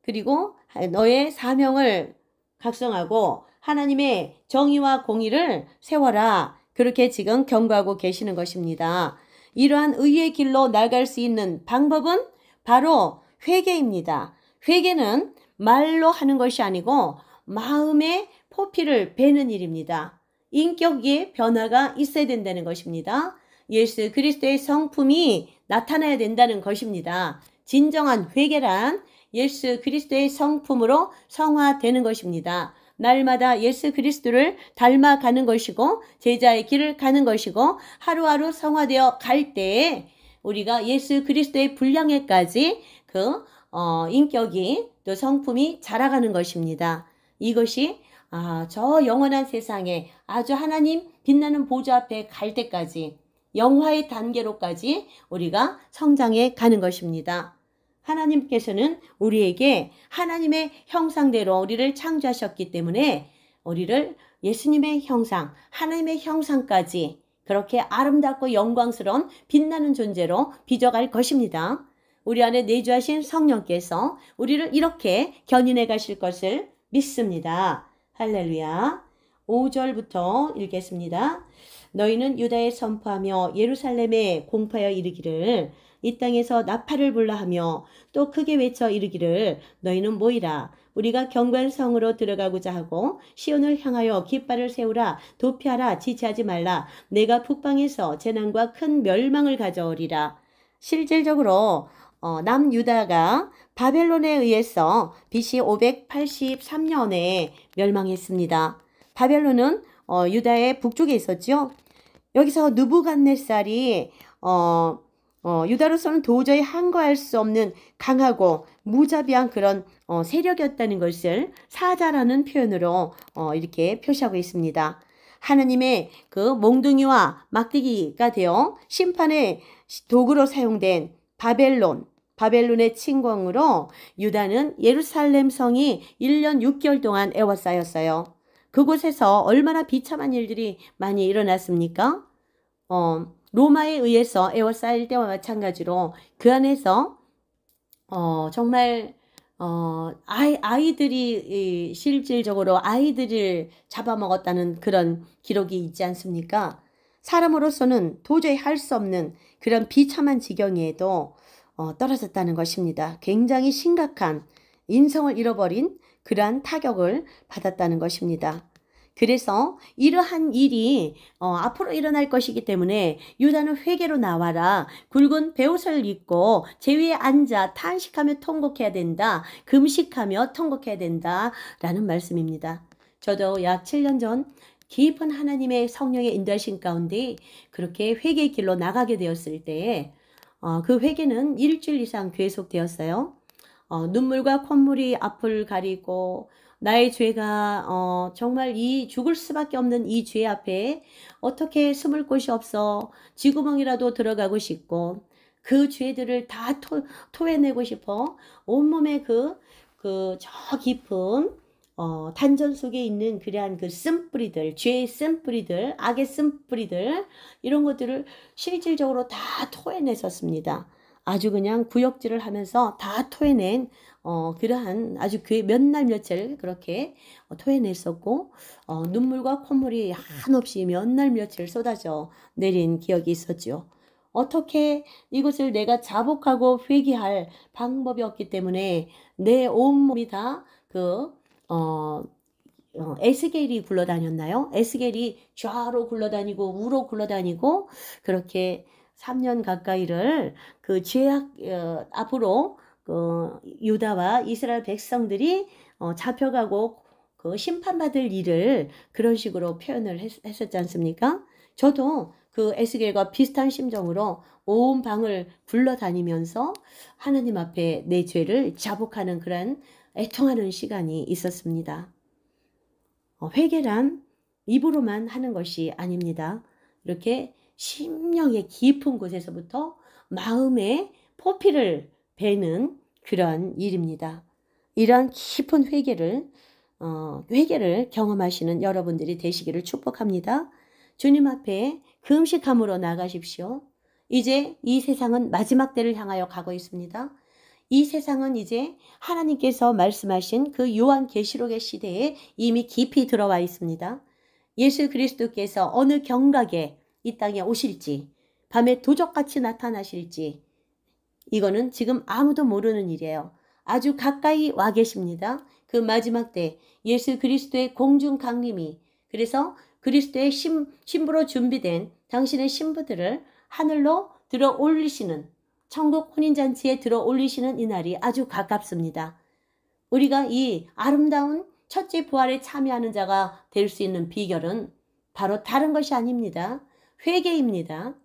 그리고 너의 사명을 각성하고 하나님의 정의와 공의를 세워라. 그렇게 지금 경고하고 계시는 것입니다. 이러한 의의 길로 나갈 수 있는 방법은 바로 회개입니다. 회개는 말로 하는 것이 아니고 마음의 포피를 베는 일입니다. 인격의 변화가 있어야 된다는 것입니다. 예수 그리스도의 성품이 나타나야 된다는 것입니다. 진정한 회개란 예수 그리스도의 성품으로 성화되는 것입니다. 날마다 예수 그리스도를 닮아가는 것이고 제자의 길을 가는 것이고, 하루하루 성화되어 갈 때에 우리가 예수 그리스도의 분량에까지 그 인격이 또 성품이 자라가는 것입니다. 이것이 저 영원한 세상에 아주 하나님 빛나는 보좌 앞에 갈 때까지 영화의 단계로까지 우리가 성장해 가는 것입니다. 하나님께서는 우리에게 하나님의 형상대로 우리를 창조하셨기 때문에 우리를 예수님의 형상, 하나님의 형상까지 그렇게 아름답고 영광스러운 빛나는 존재로 빚어갈 것입니다. 우리 안에 내주하신 성령께서 우리를 이렇게 견인해 가실 것을 믿습니다. 할렐루야. 5절부터 읽겠습니다. 너희는 유다에 선포하며 예루살렘에 공포하여 이르기를 이 땅에서 나팔을 불라 하며 또 크게 외쳐 이르기를 너희는 모이라. 우리가 견고한 성으로 들어가고자 하고 시온을 향하여 깃발을 세우라. 도피하라. 지체하지 말라. 내가 북방에서 재난과 큰 멸망을 가져오리라. 실질적으로 남유다가 바벨론에 의해서 BC 583년에 멸망했습니다. 바벨론은 유다의 북쪽에 있었죠. 여기서 느부갓네살이 유다로서는 도저히 항거할 수 없는 강하고 무자비한 그런 세력이었다는 것을 사자라는 표현으로 이렇게 표시하고 있습니다. 하나님의 그 몽둥이와 막대기가 되어 심판의 도구로 사용된 바벨론의 침공으로 유다는 예루살렘 성이 1년 6개월 동안 에워싸였어요. 그곳에서 얼마나 비참한 일들이 많이 일어났습니까? 로마에 의해서 에워싸일 때와 마찬가지로 그 안에서 정말 아이들이 실질적으로 아이들을 잡아먹었다는 그런 기록이 있지 않습니까? 사람으로서는 도저히 할 수 없는 그런 비참한 지경에도 떨어졌다는 것입니다. 굉장히 심각한 인성을 잃어버린 그러한 타격을 받았다는 것입니다. 그래서 이러한 일이 앞으로 일어날 것이기 때문에 유다는 회개로 나와라. 굵은 베옷을 입고 제위에 앉아 탄식하며 통곡해야 된다. 금식하며 통곡해야 된다. 라는 말씀입니다. 저도 약 7년 전 깊은 하나님의 성령의 인도하신 가운데 그렇게 회개의 길로 나가게 되었을 때 그 회개는 일주일 이상 계속되었어요. 눈물과 콧물이 앞을 가리고 나의 죄가 정말 이 죽을 수밖에 없는 이 죄 앞에 어떻게 숨을 곳이 없어 쥐구멍이라도 들어가고 싶고 그 죄들을 다 토해내고 싶어 온몸에 저 깊은 단전 속에 있는 그러한 그 쓴뿌리들, 죄의 쓴뿌리들, 악의 쓴뿌리들 이런 것들을 실질적으로 다 토해냈었습니다. 아주 그냥 구역질을 하면서 다 토해낸 그러한 아주 몇 날 며칠 그렇게 토해냈었고 눈물과 콧물이 한없이 몇 날 며칠 쏟아져 내린 기억이 있었죠. 어떻게 이것을 내가 자복하고 회개할 방법이 없기 때문에 내 온몸이 다 에스겔이 굴러다녔나요? 에스겔이 좌로 굴러다니고 우로 굴러다니고 그렇게 3년 가까이를 그 죄악 앞으로 유다와 이스라엘 백성들이 잡혀가고 그 심판받을 일을 그런 식으로 표현을 했었지 않습니까? 저도 그 에스겔과 비슷한 심정으로 온 방을 굴러다니면서 하나님 앞에 내 죄를 자복하는 그런 애통하는 시간이 있었습니다. 회개란 입으로만 하는 것이 아닙니다. 이렇게 심령의 깊은 곳에서부터 마음의 포피를 베는 그런 일입니다. 이러한 깊은 회개를 경험하시는 여러분들이 되시기를 축복합니다. 주님 앞에 금식함으로 나가십시오. 이제 이 세상은 마지막 때를 향하여 가고 있습니다. 이 세상은 이제 하나님께서 말씀하신 그 요한계시록의 시대에 이미 깊이 들어와 있습니다. 예수 그리스도께서 어느 경각에 이 땅에 오실지, 밤에 도적같이 나타나실지, 이거는 지금 아무도 모르는 일이에요. 아주 가까이 와 계십니다. 그 마지막 때 예수 그리스도의 공중 강림이, 그래서 그리스도의 신부로 준비된 당신의 신부들을 하늘로 들어 올리시는, 천국 혼인잔치에 들어 올리시는 이 날이 아주 가깝습니다. 우리가 이 아름다운 첫째 부활에 참여하는 자가 될 수 있는 비결은 바로 다른 것이 아닙니다. 회개입니다.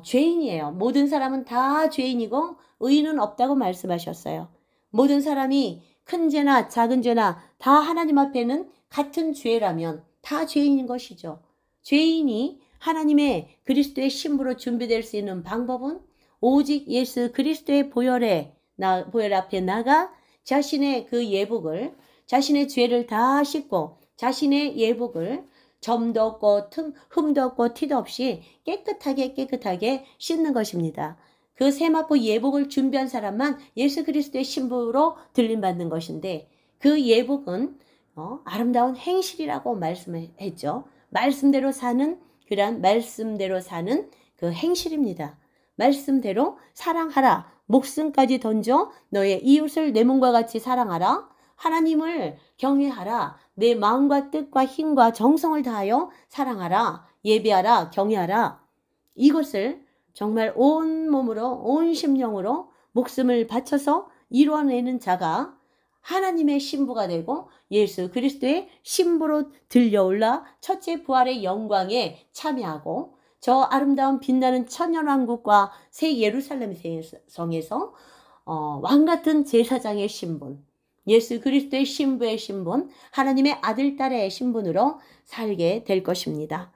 죄인이에요. 모든 사람은 다 죄인이고 의인은 없다고 말씀하셨어요. 모든 사람이 큰 죄나 작은 죄나 다 하나님 앞에는 같은 죄라면 다 죄인인 것이죠. 죄인이 하나님의 그리스도의 신부로 준비될 수 있는 방법은 오직 예수 그리스도의 보혈 앞에 나가 자신의 그 예복을, 자신의 죄를 다 씻고 자신의 예복을 점도 없고 흠도 없고 티도 없이 깨끗하게 씻는 것입니다. 그 세마포 예복을 준비한 사람만 예수 그리스도의 신부로 들림받는 것인데, 그 예복은 아름다운 행실이라고 말씀했죠. 말씀대로 사는 그 행실입니다. 말씀대로 사랑하라. 목숨까지 던져 너의 이웃을 내 몸과 같이 사랑하라. 하나님을 경외하라. 내 마음과 뜻과 힘과 정성을 다하여 사랑하라. 예배하라. 경외하라. 이것을 정말 온 몸으로 온 심령으로 목숨을 바쳐서 이루어내는 자가 하나님의 신부가 되고 예수 그리스도의 신부로 들려올라 첫째 부활의 영광에 참여하고 저 아름다운 빛나는 천년왕국과 새 예루살렘 성에서 왕같은 제사장의 신분, 예수 그리스도의 신부의 신분, 하나님의 아들, 딸의 신분으로 살게 될 것입니다.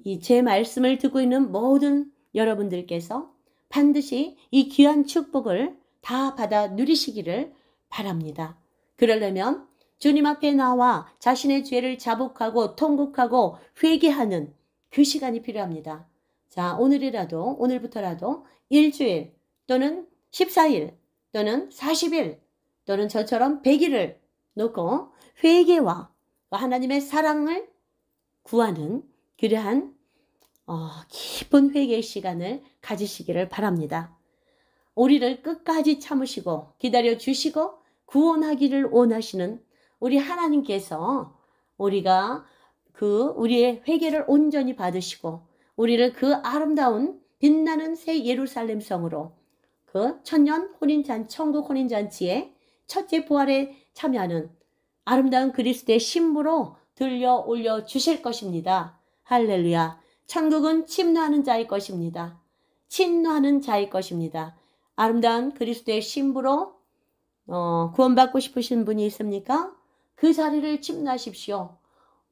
이 제 말씀을 듣고 있는 모든 여러분들께서 반드시 이 귀한 축복을 다 받아 누리시기를 바랍니다. 그러려면 주님 앞에 나와 자신의 죄를 자복하고 통곡하고 회개하는 그 시간이 필요합니다. 자, 오늘부터라도 일주일 또는 14일 또는 40일 또는 저처럼 100일을 놓고 회개와 하나님의 사랑을 구하는 그러한 깊은 회개의 시간을 가지시기를 바랍니다. 우리를 끝까지 참으시고 기다려 주시고 구원하기를 원하시는 우리 하나님께서 우리의 회개를 온전히 받으시고 우리를 그 아름다운 빛나는 새 예루살렘 성으로 그 천국 혼인잔치에 첫째 부활에 참여하는 아름다운 그리스도의 신부로 들려 올려 주실 것입니다. 할렐루야. 천국은 침노하는 자의 것입니다. 침노하는 자의 것입니다. 아름다운 그리스도의 신부로 구원받고 싶으신 분이 있습니까? 그 자리를 침노하십시오.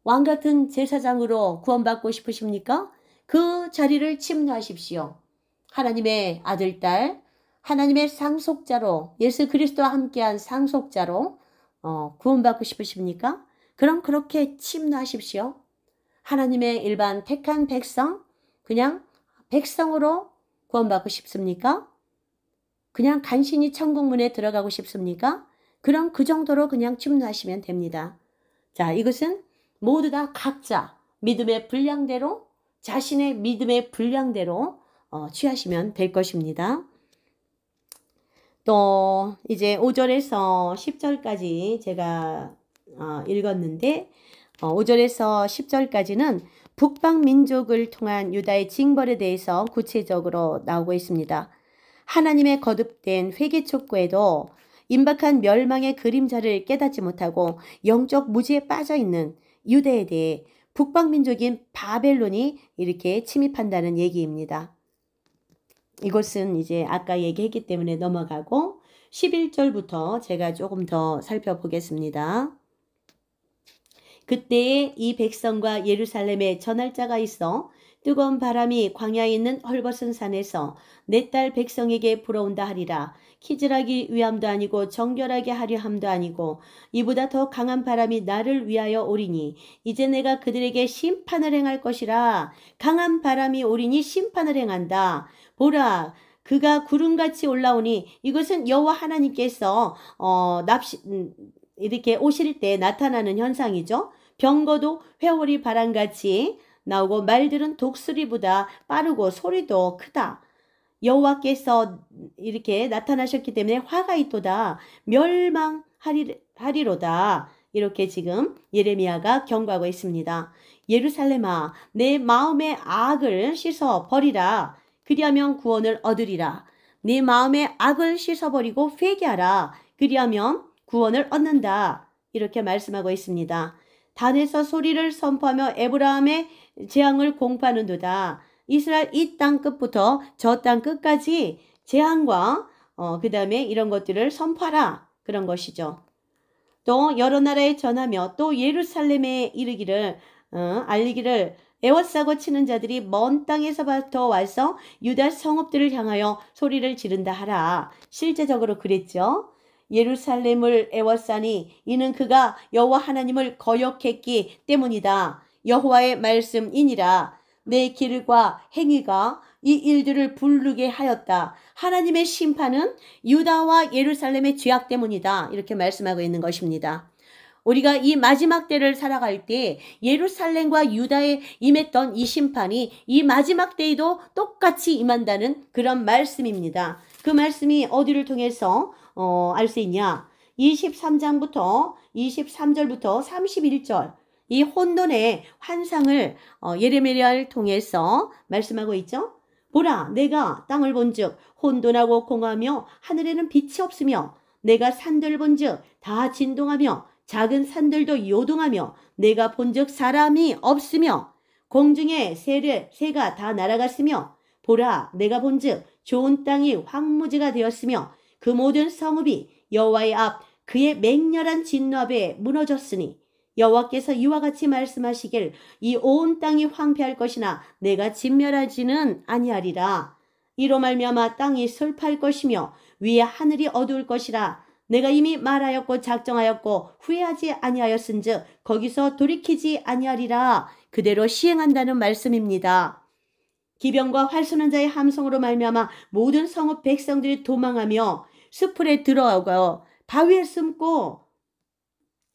왕같은 제사장으로 구원받고 싶으십니까? 그 자리를 침노하십시오. 하나님의 아들, 딸, 하나님의 상속자로 예수 그리스도와 함께한 상속자로 구원받고 싶으십니까? 그럼 그렇게 침노하십시오. 하나님의 일반 택한 백성, 그냥 백성으로 구원받고 싶습니까? 그냥 간신히 천국 문에 들어가고 싶습니까? 그럼 그 정도로 그냥 침노하시면 됩니다. 자, 이것은 모두 다 각자 믿음의 분량대로, 자신의 믿음의 분량대로 취하시면 될 것입니다. 또 이제 5절에서 10절까지 제가 읽었는데 5절에서 10절까지는 북방민족을 통한 유다의 징벌에 대해서 구체적으로 나오고 있습니다. 하나님의 거듭된 회개 촉구에도 임박한 멸망의 그림자를 깨닫지 못하고 영적 무지에 빠져있는 유대에 대해 북방민족인 바벨론이 이렇게 침입한다는 얘기입니다. 이것은 이제 아까 얘기했기 때문에 넘어가고 11절부터 제가 조금 더 살펴보겠습니다. 그때에 이 백성과 예루살렘에 전할 자가 있어 뜨거운 바람이 광야에 있는 헐벗은 산에서 내 딸 백성에게 불어온다 하리라. 키질하기 위함도 아니고 정결하게 하려 함도 아니고 이보다 더 강한 바람이 나를 위하여 오리니 이제 내가 그들에게 심판을 행할 것이라. 강한 바람이 오리니 심판을 행한다. 보라, 그가 구름같이 올라오니 이것은 여호와 하나님께서 이렇게 오실 때 나타나는 현상이죠. 병거도 회오리 바람같이 나오고 말들은 독수리보다 빠르고 소리도 크다. 여호와께서 이렇게 나타나셨기 때문에 화가 있도다. 멸망하리로다. 이렇게 지금 예레미야가 경고하고 있습니다. 예루살렘아, 내 마음의 악을 씻어 버리라. 그리하면 구원을 얻으리라. 네 마음의 악을 씻어버리고 회개하라. 그리하면 구원을 얻는다. 이렇게 말씀하고 있습니다. 단에서 소리를 선포하며 에브라함의 재앙을 공포하는도다. 이스라엘 이 땅 끝부터 저 땅 끝까지 재앙과 그 다음에 이런 것들을 선포하라. 그런 것이죠. 또 여러 나라에 전하며 또 예루살렘에 이르기를 알리기를 애워싸고 치는 자들이 먼 땅에서부터 와서 유다 성읍들을 향하여 소리를 지른다 하라. 실제적으로 그랬죠. 예루살렘을 애워싸니 이는 그가 여호와 하나님을 거역했기 때문이다. 여호와의 말씀이니라. 내 길과 행위가 이 일들을 부르게 하였다. 하나님의 심판은 유다와 예루살렘의 죄악 때문이다. 이렇게 말씀하고 있는 것입니다. 우리가 이 마지막 때를 살아갈 때 예루살렘과 유다에 임했던 이 심판이 이 마지막 때에도 똑같이 임한다는 그런 말씀입니다. 그 말씀이 어디를 통해서 알 수 있냐? 23장부터 23절부터 31절 이 혼돈의 환상을 예레미야를 통해서 말씀하고 있죠. 보라, 내가 땅을 본즉 혼돈하고 공허하며 하늘에는 빛이 없으며 내가 산들 본즉 다 진동하며 작은 산들도 요동하며 내가 본즉 사람이 없으며 공중에 새가 다 날아갔으며 보라, 내가 본즉 좋은 땅이 황무지가 되었으며 그 모든 성읍이 여호와의 앞 그의 맹렬한 진노 앞에 무너졌으니 여호와께서 이와 같이 말씀하시길 이 온 땅이 황폐할 것이나 내가 진멸하지는 아니하리라. 이로 말미암아 땅이 슬퍼할 것이며 위에 하늘이 어두울 것이라. 내가 이미 말하였고 작정하였고 후회하지 아니하였은즉 거기서 돌이키지 아니하리라. 그대로 시행한다는 말씀입니다. 기병과 활 쏘는 자의 함성으로 말미암아 모든 성읍 백성들이 도망하며 숲풀에 들어가고 바위에 숨고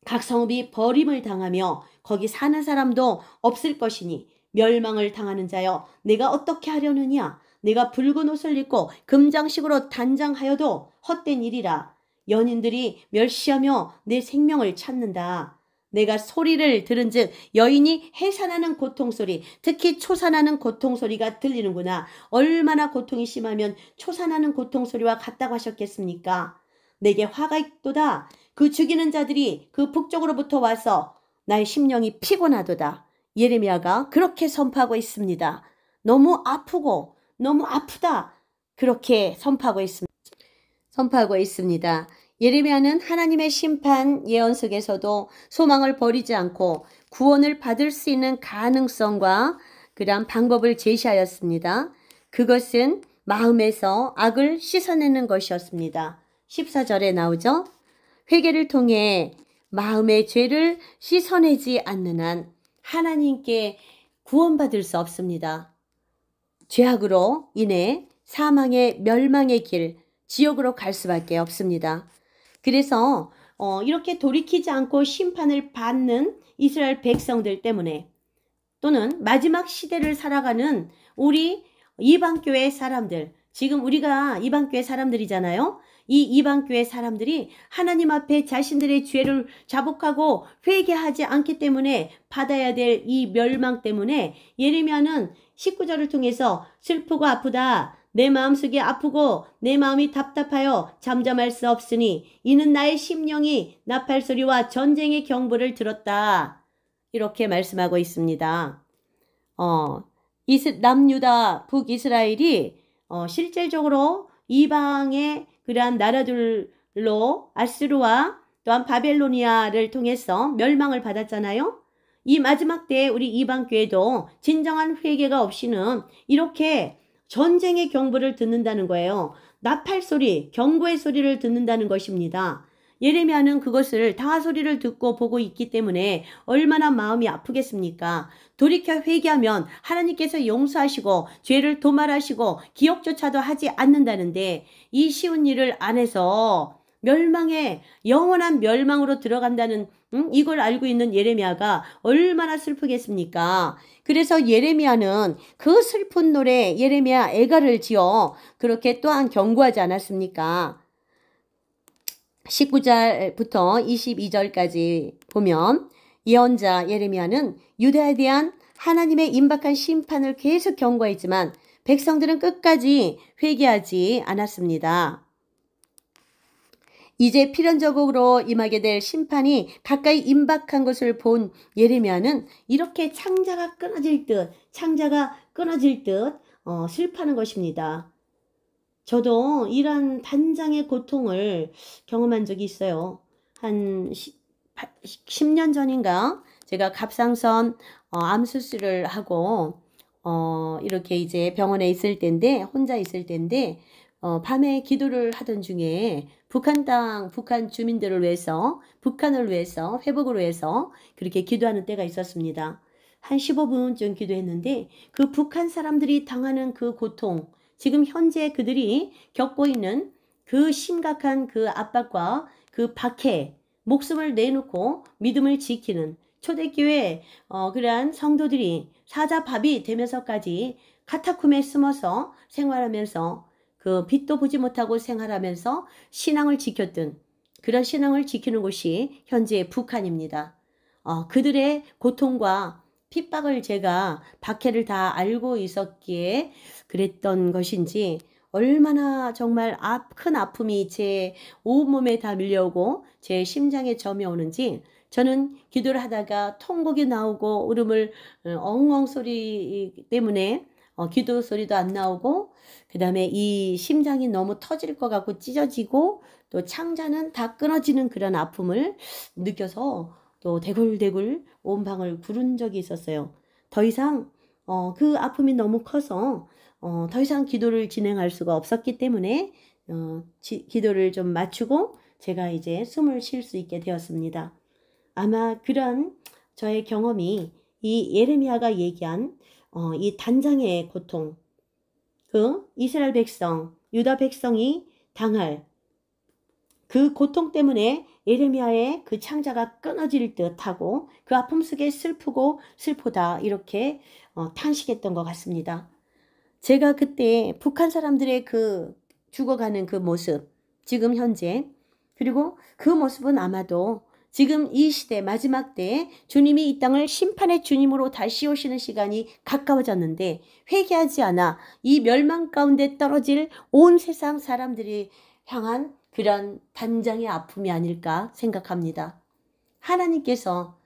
각 성읍이 버림을 당하며 거기 사는 사람도 없을 것이니 멸망을 당하는 자여 내가 어떻게 하려느냐. 내가 붉은 옷을 입고 금장식으로 단장하여도 헛된 일이라. 연인들이 멸시하며 내 생명을 찾는다. 내가 소리를 들은즉 여인이 해산하는 고통소리, 특히 초산하는 고통소리가 들리는구나. 얼마나 고통이 심하면 초산하는 고통소리와 같다고 하셨겠습니까? 내게 화가 있도다. 그 죽이는 자들이 그 북쪽으로부터 와서 나의 심령이 피곤하도다. 예레미야가 그렇게 선포하고 있습니다. 너무 아프고 너무 아프다. 그렇게 선포하고 있습니다. 예레미야는 하나님의 심판 예언 속에서도 소망을 버리지 않고 구원을 받을 수 있는 가능성과 그다음 방법을 제시하였습니다. 그것은 마음에서 악을 씻어내는 것이었습니다. 14절에 나오죠. 회개를 통해 마음의 죄를 씻어내지 않는 한 하나님께 구원받을 수 없습니다. 죄악으로 인해 사망의 멸망의 길, 지옥으로 갈 수밖에 없습니다. 그래서 이렇게 돌이키지 않고 심판을 받는 이스라엘 백성들 때문에 또는 마지막 시대를 살아가는 우리 이방교회 사람들, 지금 우리가 이방교회 사람들이잖아요. 이 이방교회 사람들이 하나님 앞에 자신들의 죄를 자복하고 회개하지 않기 때문에 받아야 될 이 멸망 때문에 예레미야는 19절을 통해서 슬프고 아프다. 내 마음속이 아프고 내 마음이 답답하여 잠잠할 수 없으니 이는 나의 심령이 나팔소리와 전쟁의 경보를 들었다. 이렇게 말씀하고 있습니다. 남유다 북이스라엘이 실질적으로 이방의 그러한 나라들로 아스루와 또한 바벨로니아를 통해서 멸망을 받았잖아요. 이 마지막 때에 우리 이방교회도 진정한 회개가 없이는 이렇게 전쟁의 경보를 듣는다는 거예요. 나팔소리, 경고의 소리를 듣는다는 것입니다. 예레미야는 그것을 다 소리를 듣고 보고 있기 때문에 얼마나 마음이 아프겠습니까? 돌이켜 회개하면 하나님께서 용서하시고 죄를 도말하시고 기억조차도 하지 않는다는데 이 쉬운 일을 안 해서 멸망에 영원한 멸망으로 들어간다는 이걸 알고 있는 예레미야가 얼마나 슬프겠습니까? 그래서 예레미야는 그 슬픈 노래 예레미야 애가를 지어 그렇게 또한 경고하지 않았습니까? 19절부터 22절까지 보면 예언자 예레미야는 유다에 대한 하나님의 임박한 심판을 계속 경고했지만 백성들은 끝까지 회개하지 않았습니다. 이제 필연적으로 임하게 될 심판이 가까이 임박한 것을 본 예레미야는 이렇게 창자가 끊어질 듯 슬퍼하는 것입니다. 저도 이런 단장의 고통을 경험한 적이 있어요. 한 10년 전인가 제가 갑상선 암 수술을 하고 이렇게 이제 병원에 있을 때인데 혼자 있을 때인데 밤에 기도를 하던 중에 북한 주민들을 위해서 북한을 위해서 회복을 위해서 그렇게 기도하는 때가 있었습니다. 한 15분쯤 기도했는데 그 북한 사람들이 당하는 그 고통, 지금 현재 그들이 겪고 있는 그 심각한 그 압박과 그 박해, 목숨을 내놓고 믿음을 지키는 초대교회 그러한 성도들이 사자밥이 되면서까지 카타콤에 숨어서 생활하면서 그 빛도 보지 못하고 생활하면서 신앙을 지켰던 그런 신앙을 지키는 곳이 현재 북한입니다. 그들의 고통과 핍박을 제가 박해를 다 알고 있었기에 그랬던 것인지 얼마나 정말 큰 아픔이 제 온몸에 다 밀려오고 제 심장에 점이 오는지 저는 기도를 하다가 통곡이 나오고 울음을 엉엉 소리 때문에 기도 소리도 안 나오고 그 다음에 이 심장이 너무 터질 것 같고 찢어지고 또 창자는 다 끊어지는 그런 아픔을 느껴서 또 대굴대굴 온 방을 구른 적이 있었어요. 더 이상 그 아픔이 너무 커서 더 이상 기도를 진행할 수가 없었기 때문에 기도를 좀 맞추고 제가 이제 숨을 쉴 수 있게 되었습니다. 아마 그런 저의 경험이 이 예레미야가 얘기한 이 단장의 고통, 그 이스라엘 백성, 유다 백성이 당할 그 고통 때문에 예레미야의 그 창자가 끊어질 듯하고 그 아픔 속에 슬프고 슬프다 이렇게 탄식했던 것 같습니다. 제가 그때 북한 사람들의 그 죽어가는 그 모습, 지금 현재 그리고 그 모습은 아마도 지금 이 시대 마지막 때에 주님이 이 땅을 심판의 주님으로 다시 오시는 시간이 가까워졌는데 회개하지 않아 이 멸망 가운데 떨어질 온 세상 사람들이 향한 그런 단장의 아픔이 아닐까 생각합니다. 하나님께서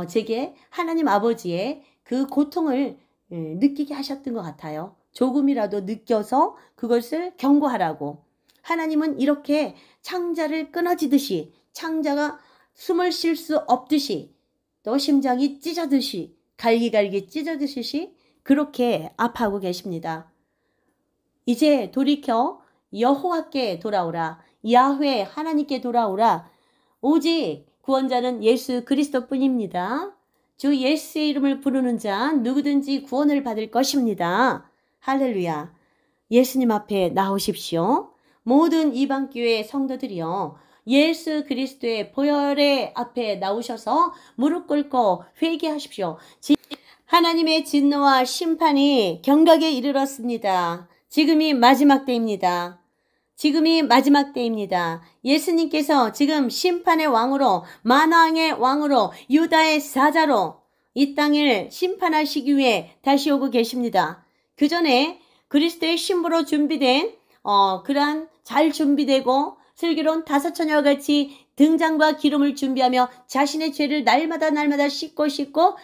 제게 하나님 아버지의 그 고통을 느끼게 하셨던 것 같아요. 조금이라도 느껴서 그것을 경고하라고. 하나님은 이렇게 창자를 끊어지듯이 창자가 숨을 쉴 수 없듯이 또 심장이 찢어듯이 갈기갈기 찢어듯이 그렇게 아파하고 계십니다. 이제 돌이켜 여호와께 돌아오라. 야훼 하나님께 돌아오라. 오직 구원자는 예수 그리스도뿐입니다. 주 예수의 이름을 부르는 자 누구든지 구원을 받을 것입니다. 할렐루야. 예수님 앞에 나오십시오. 모든 이방교회 성도들이요. 예수 그리스도의 보혈의 앞에 나오셔서 무릎 꿇고 회개하십시오. 하나님의 진노와 심판이 경각에 이르렀습니다. 지금이 마지막 때입니다. 지금이 마지막 때입니다. 예수님께서 지금 심판의 왕으로, 만왕의 왕으로, 유다의 사자로 이 땅을 심판하시기 위해 다시 오고 계십니다. 그 전에 그리스도의 신부로 준비된 그러한 잘 준비되고 슬기로운 다섯 처녀와 같이 등잔과 기름을 준비하며 자신의 죄를 날마다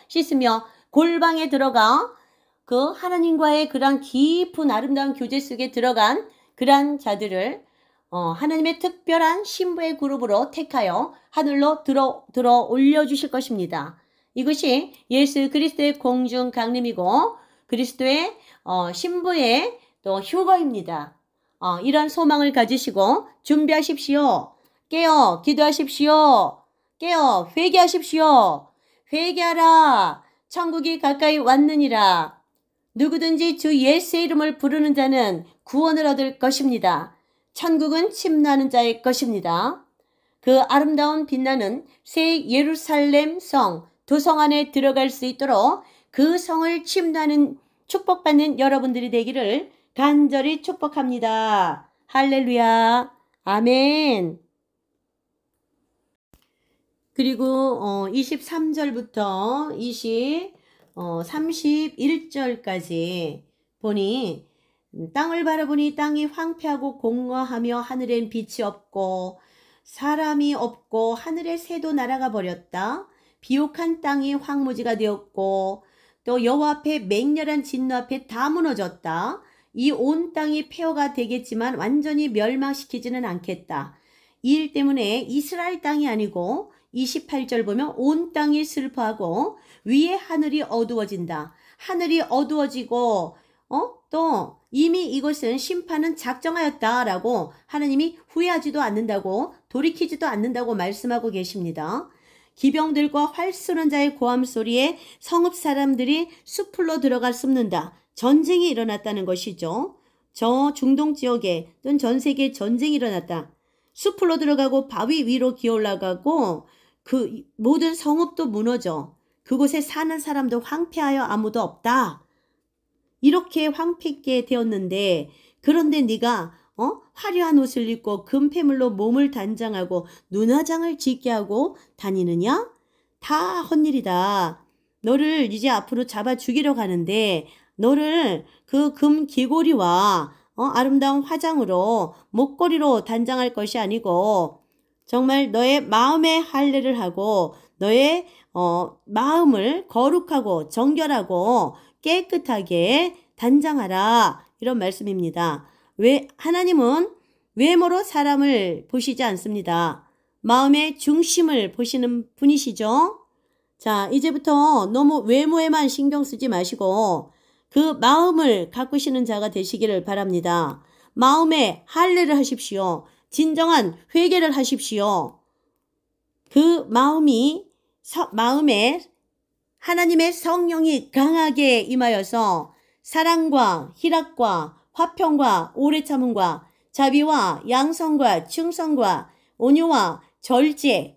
씻으며 골방에 들어가 그 하나님과의 그러한 깊은 아름다운 교제 속에 들어간 그러한 자들을 하나님의 특별한 신부의 그룹으로 택하여 하늘로 들어 올려주실 것입니다. 이것이 예수 그리스도의 공중 강림이고 그리스도의 신부의 또 휴거입니다. 이런 소망을 가지시고 준비하십시오. 깨어 기도하십시오. 깨어 회개하십시오. 회개하라. 천국이 가까이 왔느니라. 누구든지 주 예수의 이름을 부르는 자는 구원을 얻을 것입니다. 천국은 침노하는 자의 것입니다. 그 아름다운 빛나는 새 예루살렘 성, 두 성 안에 들어갈 수 있도록 그 성을 침노하는 축복받는 여러분들이 되기를 간절히 축복합니다. 할렐루야. 아멘. 그리고 23절부터 31절까지 보니 땅을 바라보니 땅이 황폐하고 공허하며 하늘엔 빛이 없고 사람이 없고 하늘의 새도 날아가 버렸다. 비옥한 땅이 황무지가 되었고 또 여호와 앞에 맹렬한 진노 앞에 다 무너졌다. 이 온 땅이 폐허가 되겠지만 완전히 멸망시키지는 않겠다. 이 일 때문에 이스라엘 땅이 아니고 28절 보면 온 땅이 슬퍼하고 위에 하늘이 어두워진다. 하늘이 어두워지고 또 이미 이것은 심판은 작정하였다라고 하나님이 후회하지도 않는다고 돌이키지도 않는다고 말씀하고 계십니다. 기병들과 활 쏘는 자의 고함 소리에 성읍 사람들이 숲으로 들어가 숨는다. 전쟁이 일어났다는 것이죠. 저 중동 지역에 또는 전 세계에 전쟁이 일어났다. 숲으로 들어가고 바위 위로 기어올라가고 그 모든 성읍도 무너져. 그곳에 사는 사람도 황폐하여 아무도 없다. 이렇게 황폐게 되었는데 그런데 네가 화려한 옷을 입고 금폐물로 몸을 단장하고 눈화장을 짙게 하고 다니느냐? 다 헛일이다. 너를 이제 앞으로 잡아 죽이러 가는데 너를 그 금 귀고리와 아름다운 화장으로 목걸이로 단장할 것이 아니고 정말 너의 마음의 할례를 하고 너의 마음을 거룩하고 정결하고 깨끗하게 단장하라. 이런 말씀입니다. 왜 하나님은 외모로 사람을 보시지 않습니다. 마음의 중심을 보시는 분이시죠. 자, 이제부터 너무 외모에만 신경 쓰지 마시고 그 마음을 가꾸시는 자가 되시기를 바랍니다. 마음에 할례를 하십시오. 진정한 회개를 하십시오. 그 마음에 하나님의 성령이 강하게 임하여서 사랑과 희락과 화평과 오래 참음과 자비와 양성과 충성과 온유와 절제의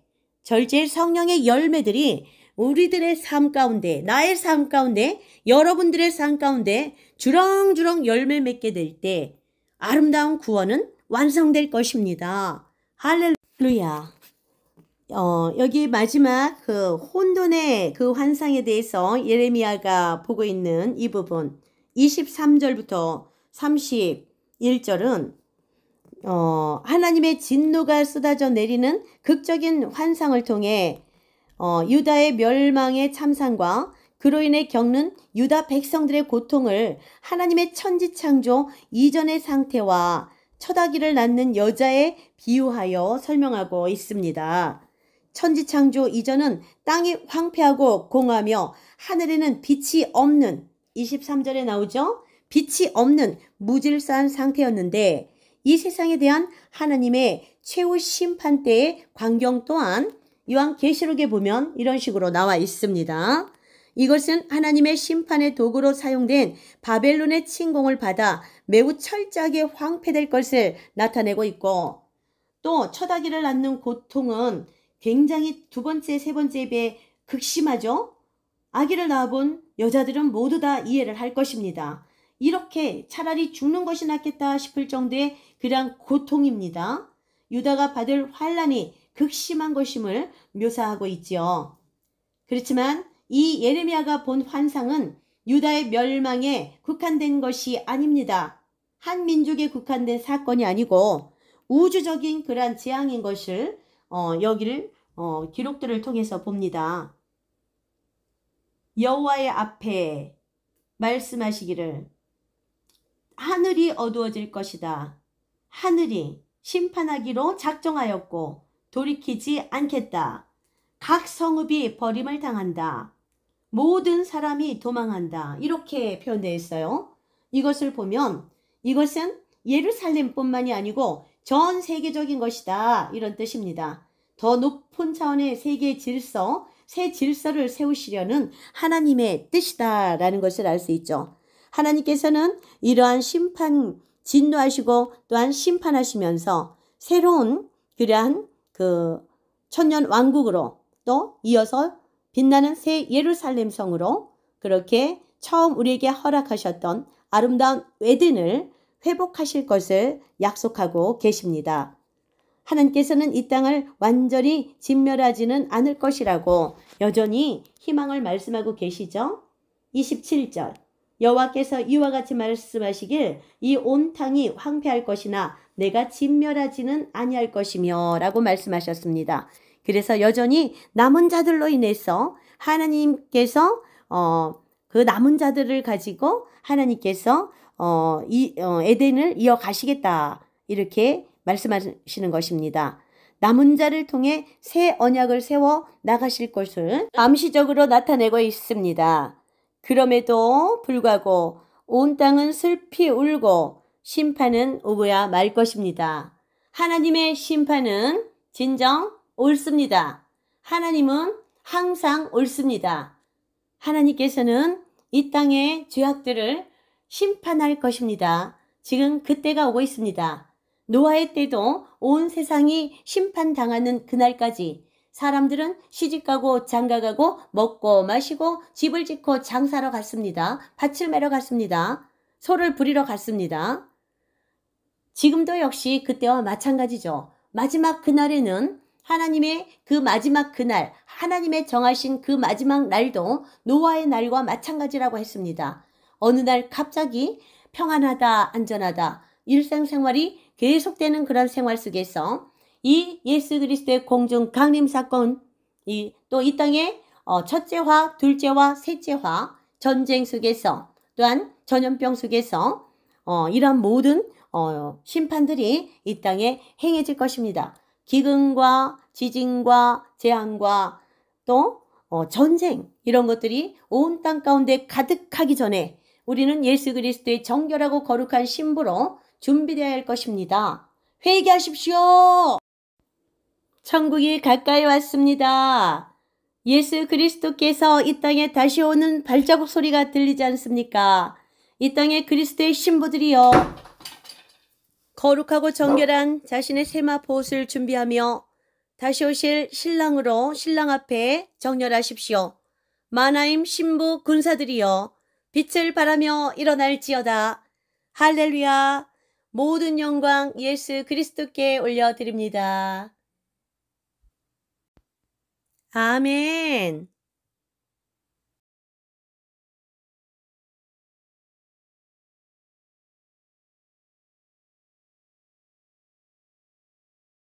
성령의 열매들이 우리들의 삶 가운데, 나의 삶 가운데, 여러분들의 삶 가운데 주렁주렁 열매 맺게 될 때 아름다운 구원은 완성될 것입니다. 할렐루야. 여기 마지막 그 혼돈의 그 환상에 대해서 예레미야가 보고 있는 이 부분 23절부터 31절은 하나님의 진노가 쏟아져 내리는 극적인 환상을 통해 유다의 멸망의 참상과 그로 인해 겪는 유다 백성들의 고통을 하나님의 천지창조 이전의 상태와 첫 아기를 낳는 여자에 비유하여 설명하고 있습니다. 천지창조 이전은 땅이 황폐하고 공허하며 하늘에는 빛이 없는 23절에 나오죠. 빛이 없는 무질서한 상태였는데 이 세상에 대한 하나님의 최후 심판 때의 광경 또한 요한계시록에 보면 이런 식으로 나와 있습니다. 이것은 하나님의 심판의 도구로 사용된 바벨론의 침공을 받아 매우 철저하게 황폐될 것을 나타내고 있고 또 첫 아기를 낳는 고통은 굉장히 두 번째, 세 번째에 비해 극심하죠. 아기를 낳아본 여자들은 모두 다 이해를 할 것입니다. 이렇게 차라리 죽는 것이 낫겠다 싶을 정도의 그러한 고통입니다. 유다가 받을 환란이 극심한 것임을 묘사하고 있지요. 그렇지만 이 예레미야가 본 환상은 유다의 멸망에 국한된 것이 아닙니다. 한 민족에 국한된 사건이 아니고 우주적인 그러한 재앙인 것을 여기를 기록들을 통해서 봅니다. 여호와의 앞에 말씀하시기를 하늘이 어두워질 것이다. 하늘이 심판하기로 작정하였고 돌이키지 않겠다. 각 성읍이 버림을 당한다. 모든 사람이 도망한다. 이렇게 표현되어 있어요. 이것을 보면 이것은 예루살렘뿐만이 아니고 전 세계적인 것이다. 이런 뜻입니다. 더 높은 차원의 세계 질서, 새 질서를 세우시려는 하나님의 뜻이다라는 것을 알 수 있죠. 하나님께서는 이러한 심판 진노하시고 또한 심판하시면서 새로운 그러한 그 천년 왕국으로 또 이어서 빛나는 새 예루살렘 성으로 그렇게 처음 우리에게 허락하셨던 아름다운 에덴을 회복하실 것을 약속하고 계십니다. 하나님께서는 이 땅을 완전히 진멸하지는 않을 것이라고 여전히 희망을 말씀하고 계시죠. 27절 여호와께서 이와 같이 말씀하시길 이 온 땅이 황폐할 것이나 내가 진멸하지는 아니할 것이며 라고 말씀하셨습니다. 그래서 여전히 남은 자들로 인해서 하나님께서 그 남은 자들을 가지고 하나님께서 에덴을 이어가시겠다 이렇게 말씀하시는 것입니다. 남은 자를 통해 새 언약을 세워 나가실 것을 암시적으로 나타내고 있습니다. 그럼에도 불구하고 온 땅은 슬피 울고 심판은 오고야 말 것입니다. 하나님의 심판은 진정 옳습니다. 하나님은 항상 옳습니다. 하나님께서는 이 땅의 죄악들을 심판할 것입니다. 지금 그때가 오고 있습니다. 노아의 때도 온 세상이 심판당하는 그날까지 사람들은 시집가고 장가가고 먹고 마시고 집을 짓고 장사로 갔습니다. 밭을 매러 갔습니다. 소를 부리러 갔습니다. 지금도 역시 그때와 마찬가지죠. 마지막 그날에는 하나님의 그 마지막 그날, 하나님의 정하신 그 마지막 날도 노아의 날과 마찬가지라고 했습니다. 어느 날 갑자기 평안하다, 안전하다, 일상생활이 계속되는 그런 생활 속에서 이 예수 그리스도의 공중 강림 사건, 또 이 땅의 첫째화, 둘째화, 셋째화, 전쟁 속에서 또한 전염병 속에서 이러한 모든 심판들이 이 땅에 행해질 것입니다. 기근과 지진과 재앙과 또 전쟁 이런 것들이 온 땅 가운데 가득하기 전에 우리는 예수 그리스도의 정결하고 거룩한 신부로 준비되어야 할 것입니다. 회개하십시오. 천국이 가까이 왔습니다. 예수 그리스도께서 이 땅에 다시 오는 발자국 소리가 들리지 않습니까? 이 땅에 그리스도의 신부들이여 거룩하고 정결한 자신의 세마포 옷을 준비하며 다시 오실 신랑으로 신랑 앞에 정렬하십시오. 마나임 신부 군사들이여 빛을 발하며 일어날지어다. 할렐루야. 모든 영광 예수 그리스도께 올려드립니다. 아멘.